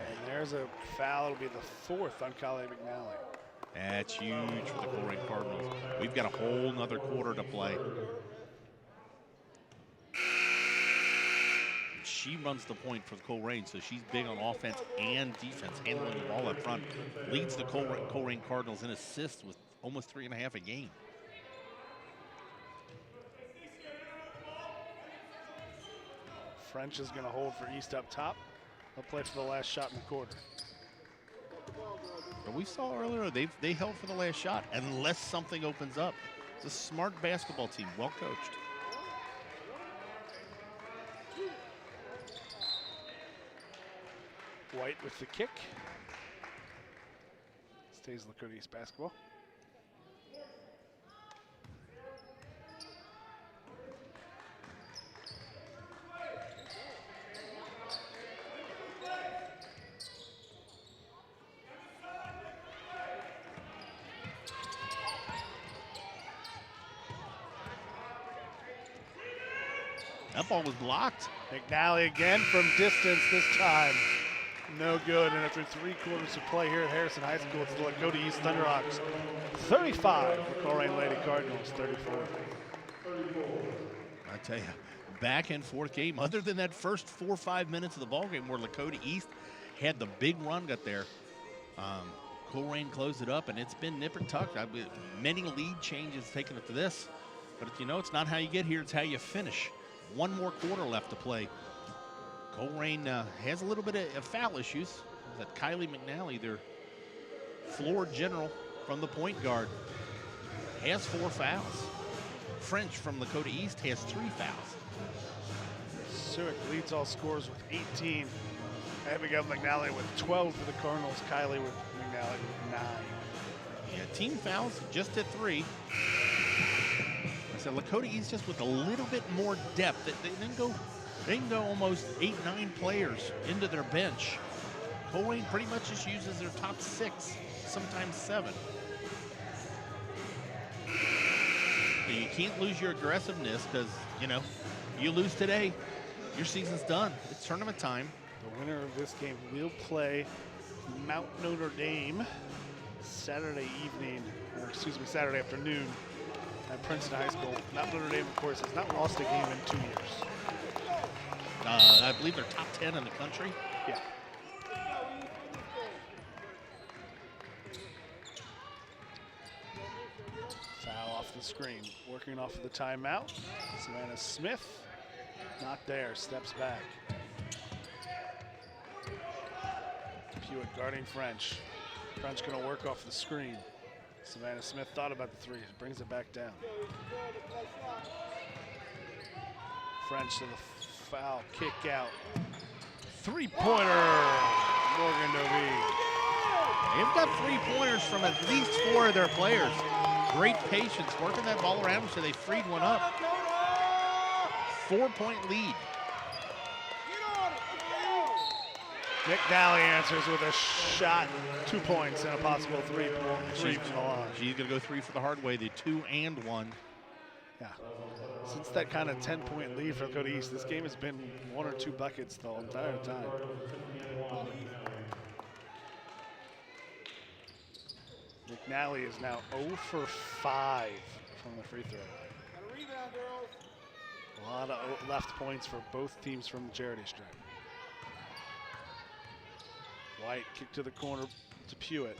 And there's a foul. It'll be the 4th on Kylie McNally. That's huge for the Colerain Cardinals. We've got a whole nother quarter to play. She runs the point for the Colerain, so she's big on offense and defense, handling the ball up front. Leads the Colerain Cardinals in assists with almost 3.5 a game. French is going to hold for East up top. They'll play for the last shot in the quarter. But we saw earlier, they held for the last shot unless something opens up. It's a smart basketball team, well coached. White with the kick. Stays Lakota East basketball. That ball was blocked. McNally again from distance this time. No good, and after 3 quarters of play here at Harrison High School, it's the Lakota East Thunderhawks 35, the Colerain Lady Cardinals 34. I tell you, back and forth game. Other than that first 4 or 5 minutes of the ball game where Lakota East had the big run got there, Colerain closed it up, and it's been nip and tuck. Many lead changes taken it to this, but you know, it's not how you get here, it's how you finish. 1 more quarter left to play. Colerain has a little bit of foul issues. That Kylie McNally, their floor general from the point guard, has 4 fouls. French from Lakota East has 3 fouls. Suick leads all scores with 18. Abigail McNally with 12 for the Cardinals. Kylie with McNally with 9. Yeah, team fouls just at 3. I said Lakota East just with a little bit more depth. They can go almost 8, 9 players into their bench. Colerain pretty much just uses their top 6, sometimes 7. But you can't lose your aggressiveness because, you know, you lose today, your season's done. It's tournament time. The winner of this game will play Mount Notre Dame Saturday afternoon at Princeton High School. Mount Notre Dame, of course, has not lost a game in 2 years. I believe they're top 10 in the country. Yeah. Foul off the screen. Working off of the timeout. Savannah Smith, not there, steps back. Hewitt guarding French. French gonna work off the screen. Savannah Smith thought about the 3, brings it back down. French to the foul, kick out. 3-pointer, Morgan Novy. They've got 3-pointers from at least 4 of their players. Great patience, working that ball around so they freed one up. 4-point lead. McNally answers with a shot, 2 points and a possible 3 from the line. She's gonna go 3 for the hard way, the 2 and 1. Yeah. Since that kind of 10-point lead for Lakota East, this game has been 1 or 2 buckets the entire time. McNally is now 0 for 5 from the free throw line. A lot of left points for both teams from the charity stripe. White kick to the corner to Pewitt.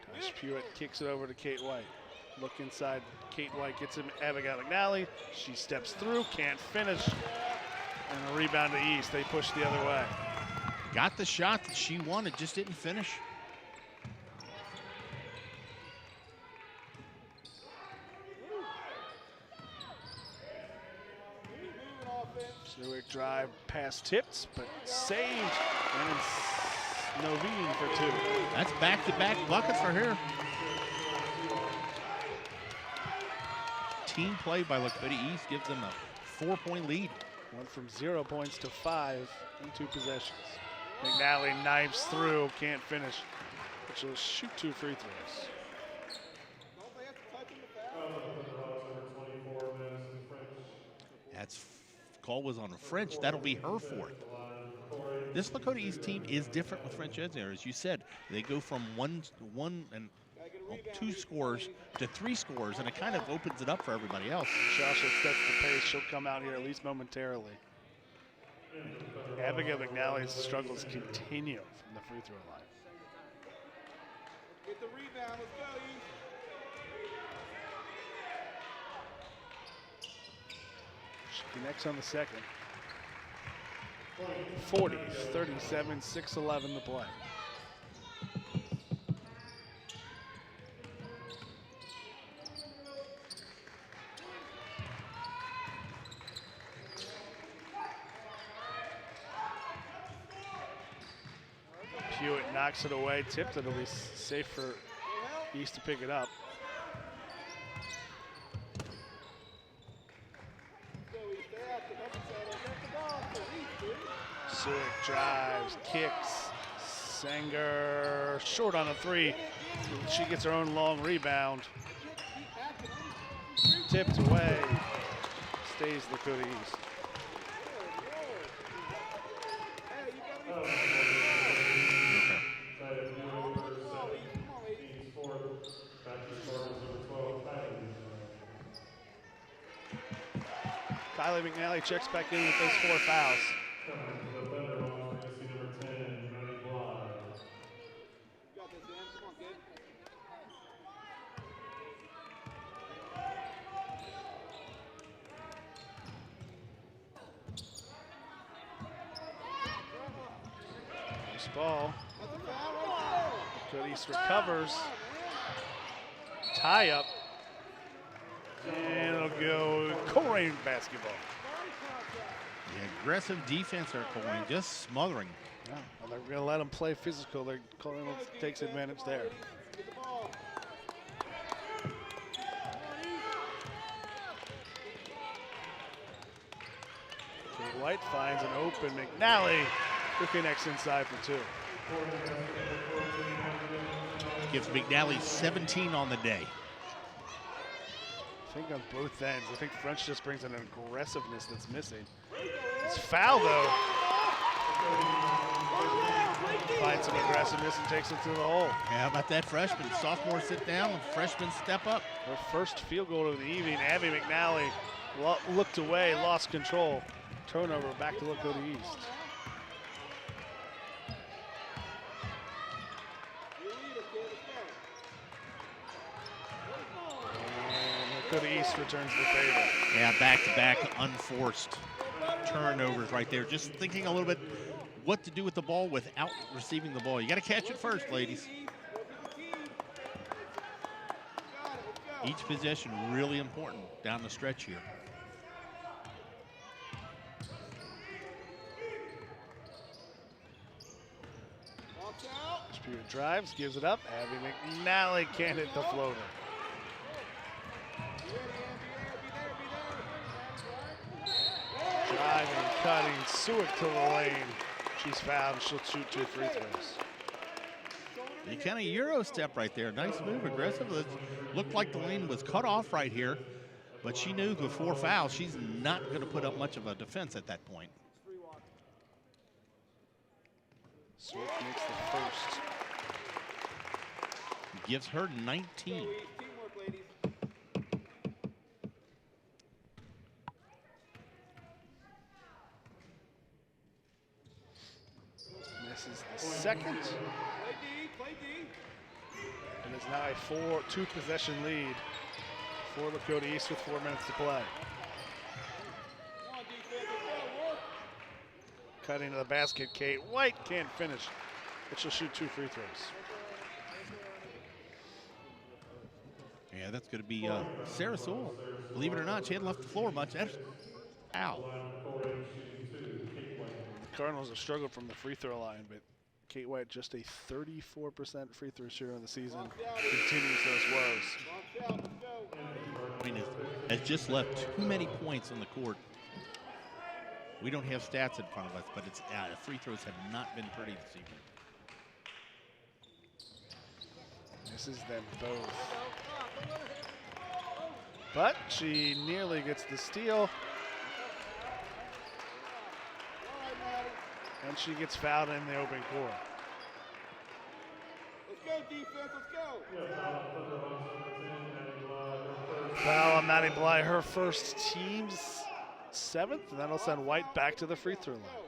Tosh Pewitt kicks it over to Kate White. Look inside, Kate White gets him, Abigail McNally. She steps through, can't finish. And a rebound to East, they push the other way. Got the shot that she wanted, just didn't finish. Suick drive, pass tipped, but saved. And it's Novine for 2. That's back-to-back buckets for her. Team play by Lakota East gives them a 4-point lead. Went from 0 points to 5 in 2 possessions. McNally knifes through, can't finish, but she'll shoot 2 free throws. That's call was on French. That'll be her 4th. This Lakota East team is different with French Edner. As you said, they go from 2 scores to 3 scores, and it kind of opens it up for everybody else. Shasha sets the pace. She'll come out here at least momentarily. Abigail McNally's struggles continue from the free throw line. Get the rebound, let's go, East. She connects on the second. 40, 37, 6-11 to play. Pewitt knocks it away, tipped it. It'll be safe for East to pick it up. Suick drives, kicks, Sanger short on a three. She gets her own long rebound. Tipped away. Stays Lakota East. Kylie McNally checks back in with those 4 fouls. Nice ball. Lakota East recovers. Tie up. And it'll go Colerain basketball. The aggressive defense there, Colerain, just smothering. Yeah, well, they're going to let them play physical. Colerain takes advantage there. Kate White finds an open McNally, who connects inside for 2. Gives McNally 17 on the day. I think on both ends. I think French just brings an aggressiveness that's missing. It's foul though. Finds some aggressiveness and takes it to the hole. How about that freshman? Sophomore sit down, freshman step up. Her first field goal of the evening. Abby McNally looked away, lost control. Turnover back to Lakota East. Lakota East returns the favor. Yeah, back-to-back unforced turnovers right there. Just thinking a little bit what to do with the ball without receiving the ball. You got to catch it first, ladies. Each possession really important down the stretch here. Spear drives, gives it up. Abby McNally can't hit the floater. Driving, cutting, Seward to the lane. She's fouled, she'll shoot 2 free throws. You kind of Euro step right there. Nice move, aggressive. It looked like the lane was cut off right here, but she knew with 4 fouls, she's not going to put up much of a defense at that point. Swift makes the first. Gives her 19. Misses the second. And it's now a 2 possession lead for Lakota East with 4 minutes to play. Cutting to the basket, Kate White can't finish, but she'll shoot 2 free throws. Yeah, that's going to be Sarah Sewell. Believe it or not, she hadn't left the floor much. That's foul. The Cardinals have struggled from the free throw line, but Kate White, just a 34% free throw shooter in the season, continues those woes. I mean, has just left too many points on the court. We don't have stats in front of us, but it's free throws have not been pretty this evening. Misses them both. But she nearly gets the steal. And she gets fouled in the open court. Let's go, defense, let's go. Foul on Maddie Bly, her first team's 7th, and that'll send White back to the free throw line. Well,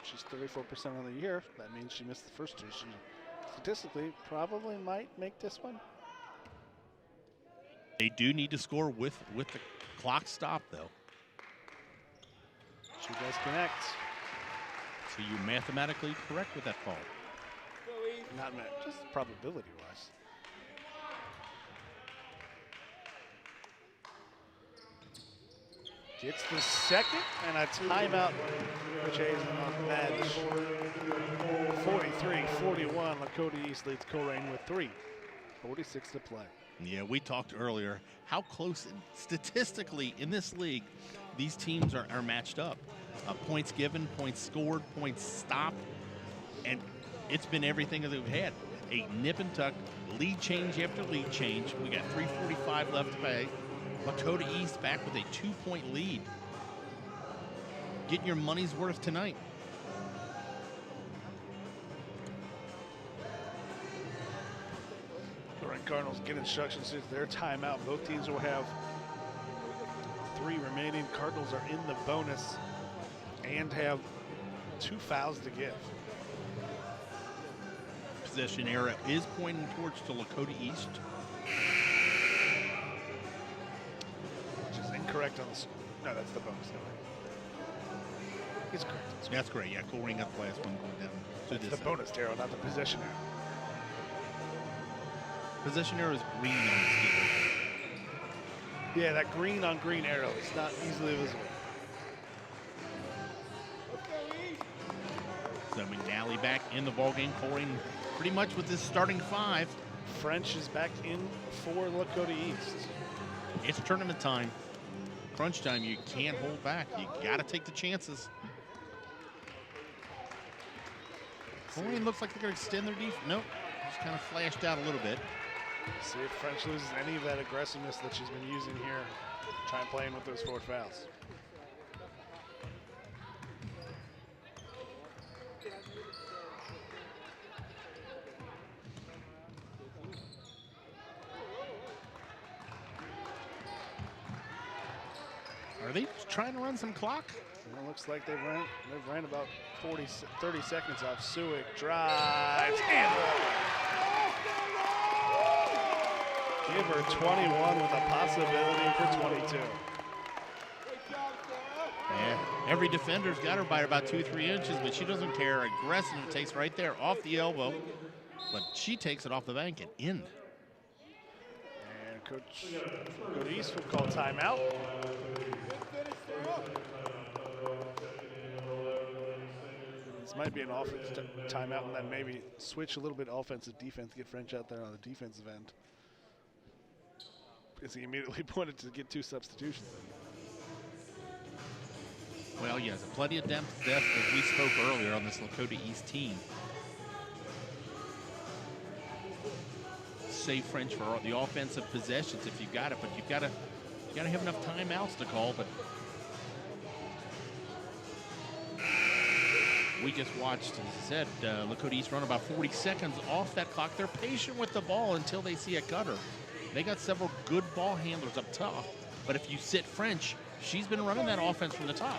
she's 34% on the year. That means she missed the first 2. She statistically probably might make this one. They do need to score with the clock stop, though. She does connect. So you're mathematically correct with that call. Not just probability-wise. Gets the second and a timeout for Jason on the bench. 43-41, Lakota East leads Colerain with 3. 46 to play. Yeah, we talked earlier how close statistically in this league these teams are matched up. Points given, points scored, points stopped, and it's been everything that we've had. A nip and tuck, lead change after lead change. We got 3:45 left to play. Lakota East back with a 2-point lead. Getting your money's worth tonight. Colerain Cardinals get instructions to their timeout. Both teams will have 3 remaining. Cardinals are in the bonus and have 2 fouls to give. Possession era is pointing towards to Lakota East. Which is incorrect on the. No, that's the bonus. It's correct. That's great. Yeah, Colerain got the last one going down to It's this the side. bonus arrow, not the possession arrow. Possession arrow is green on the steeple. Yeah, that green on green arrow is not easily visible. So McNally back in the ballgame. Colerain pretty much with this starting 5. French is back in for Lakota East. It's tournament time. Crunch time. You can't hold back. You got to take the chances. Colerain looks like they're going to extend their defense. Nope. Just kind of flashed out a little bit. See if French loses any of that aggressiveness that she's been using here. Try and play in with those 4 fouls. Are they trying to run some clock? Well, it looks like they've ran about 30 seconds off. Suick drives and give her 21 with a possibility for 22. Yeah, every defender's got her by about 2-3 inches, but she doesn't care. Aggressive takes right there off the elbow, but she takes it off the bank and in. And Coach East will call timeout. This might be an offense timeout, and then maybe switch a little bit offensive defense, get French out there on the defensive end. Because he immediately pointed to get 2 substitutions. Well, yes, plenty of depth as we spoke earlier on this Lakota East team. Save French for the offensive possessions if you've got it, but you gotta have enough timeouts to call. But we just watched, as I said, Lakota East run about 40 seconds off that clock. They're patient with the ball until they see a cutter. They got several good ball handlers up top, but if you sit French, she's been running that offense from the top.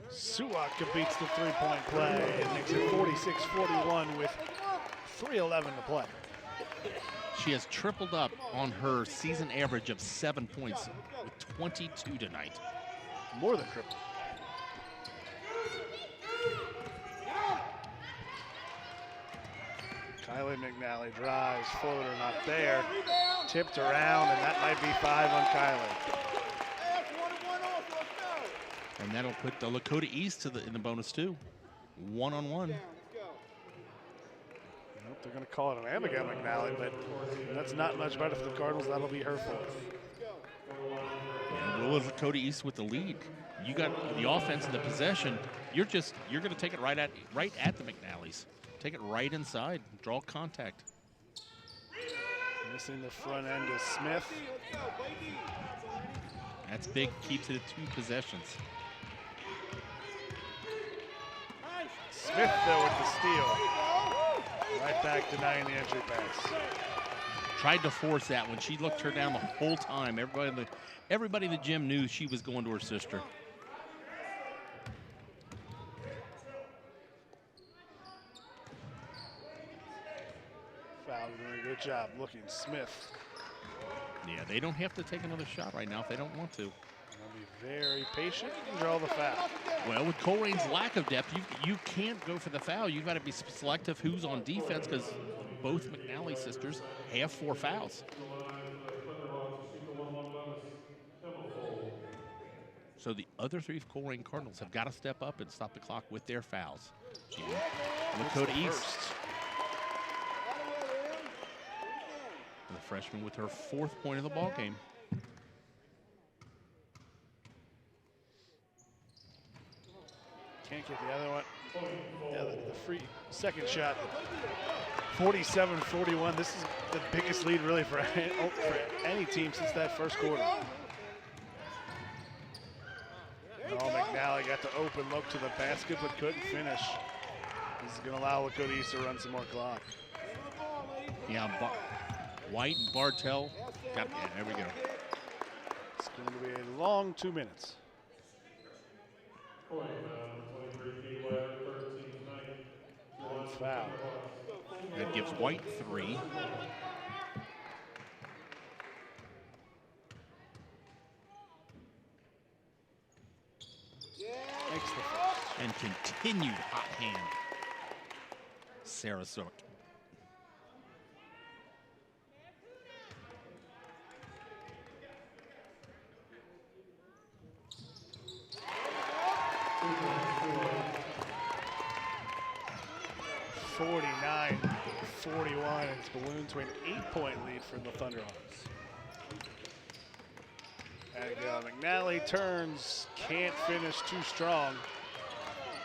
Suwak completes the 3-point play and makes it 46-41 with 3:11 to play. She has tripled up on her season average of 7 points with 22 tonight. More than triple. Kylie McNally drives, floater not there. Tipped around, and that might be 5 on Kylie. And that'll put the Lakota East in the bonus too. 1-on-1. Nope, they're going to call it an Abigail McNally, but that's not much better for the Cardinals. That'll be her 4th. And will Lakota East with the lead. You got the offense and the possession. You're going to take it right at the McNallys. Take it right inside. Draw contact. Missing the front end is Smith. That's big. Keeps it at 2 possessions. Smith, though, with the steal. Right back denying the entry pass. Tried to force that one. She looked her down the whole time. Everybody in the gym knew she was going to her sister. Foul doing a good job looking. Smith. Yeah, they don't have to take another shot right now if they don't want to. They'll be very patient and draw the foul. Well, with Colerain's lack of depth, you can't go for the foul. You've got to be selective who's on defense because both McNally sisters have 4 fouls. So the other 3 Colerain Cardinals have got to step up and stop the clock with their fouls. Lakota East. The freshman with her 4th point of the ball game. Can't get the other one. Yeah, the free second shot. 47-41. This is the biggest lead really for any team since that first quarter. Oh, McNally got the open look to the basket but couldn't finish. This is going to allow Lakota East to run some more clock. Yeah, White and Bartell. Yeah, there we go. It's going to be a long 2 minutes. Ninth foul. That gives White 3. Makes the first. And continued hot hand. Sarasota. (49-41). It's ballooned to an 8-point lead for the Thunderhawks. And McNally turns, can't finish too strong.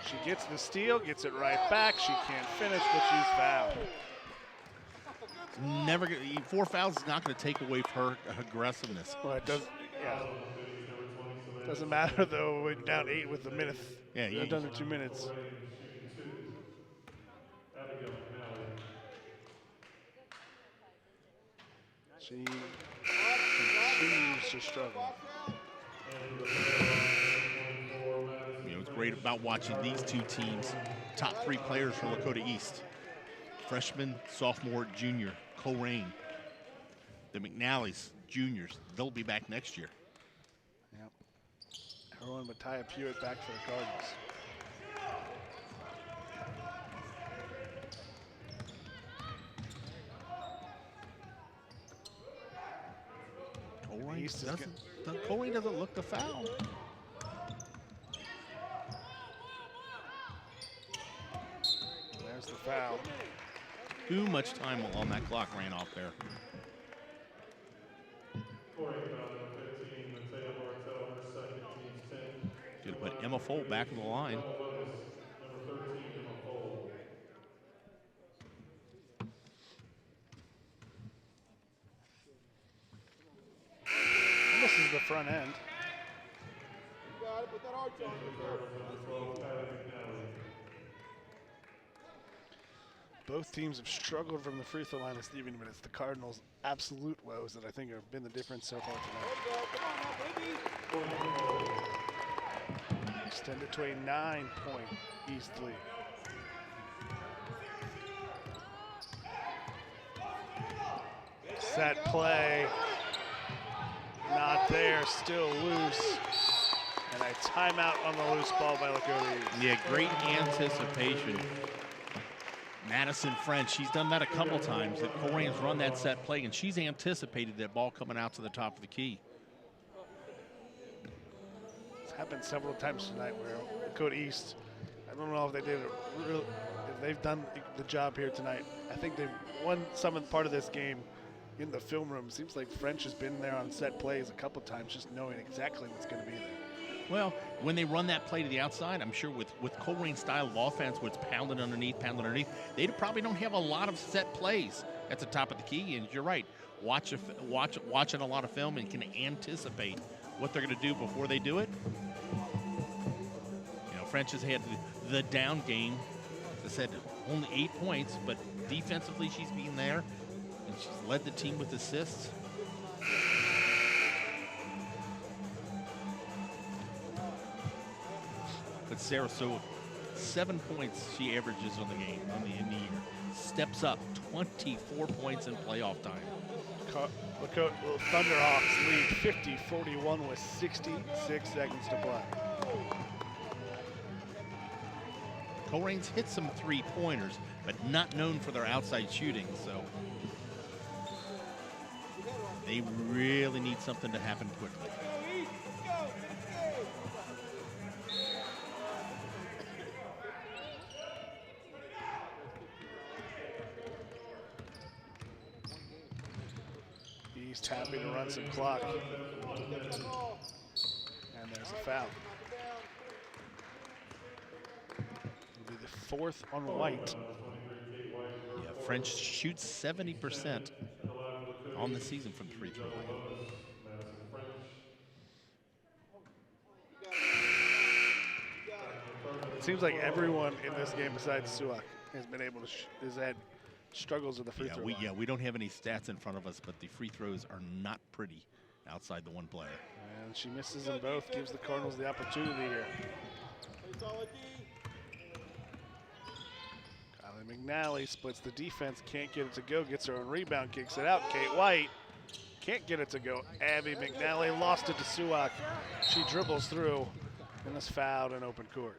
She gets the steal, gets it right back. She can't finish, but she's fouled. Never 4 fouls is not going to take away her aggressiveness. Well, it does. Yeah. Doesn't matter though. We're down 8 with the minute. Yeah, We're done in 2 minutes. She continues to struggle. You know, it's great about watching these two teams. Top 3 players for Lakota East. Freshman, sophomore, junior, Colerain. The McNallys, juniors, they'll be back next year. Yep. Everyone but Taya Pewitt back for the Cardinals. Colerain doesn't look the foul. There's the foul. Too much time on that clock ran off there. Good to put Emma Folt back in the line. Misses the front end. You got it, put that arch on. Both teams have struggled from the free throw line this evening, but it's the Cardinals' absolute woes that I think have been the difference so far tonight. Extended to a 9-point East lead. Set play. Not there, still loose. And a timeout on the loose ball by Lakota East. Yeah, great anticipation. Madison French, she's done that a couple times. That Colerain's run that set play, and she's anticipated that ball coming out to the top of the key. It's happened several times tonight where Lakota East, I don't know if they did if they've done the job here tonight. I think they've won some of part of this game in the film room. Seems like French has been there on set plays a couple times, just knowing exactly what's going to be there. Well, when they run that play to the outside, I'm sure with Colerain's style of offense, where it's pounding underneath, they probably don't have a lot of set plays at the top of the key. And you're right, watching a lot of film and can anticipate what they're going to do before they do it. You know, French has had the down game. As I said, only 8 points, but defensively she's been there, and she's led the team with assists. But Sarasota, 7 points she averages on the game, in the year. Steps up 24 points in playoff time. Lakota Thunderhawks lead 50-41 with 66 seconds to play. Colerain's hit some 3-pointers, but not known for their outside shooting, so they really need something to happen quickly. Just happy to run some clock. And there's a foul. It'll be the 4th on White. Yeah, French shoots 70% on the season from the free throw line. It seems like everyone in this game besides Suak has been able to has had struggles with the free throw line. We don't have any stats in front of us, but the free throws are not pretty outside the one player. And she misses them both, gives the Cardinals the opportunity here. Kylie McNally splits the defense, can't get it to go, gets her own rebound, kicks it out. Kate White can't get it to go. Abby McNally lost it to Suak. She dribbles through and is fouled in open court.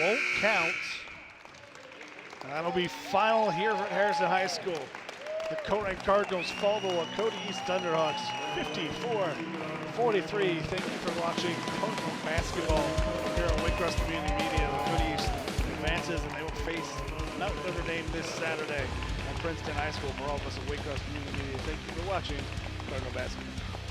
won't count. And that'll be final here at Harrison High School. The Colerain Cardinals fall to Lakota East Thunderhawks 54-43. Thank you for watching Cardinal basketball here on Waycross Community Media. Lakota East advances and they will face Mount Notre Dame this Saturday at Princeton High School. For all of us at Waycross Community Media, thank you for watching Cardinal basketball.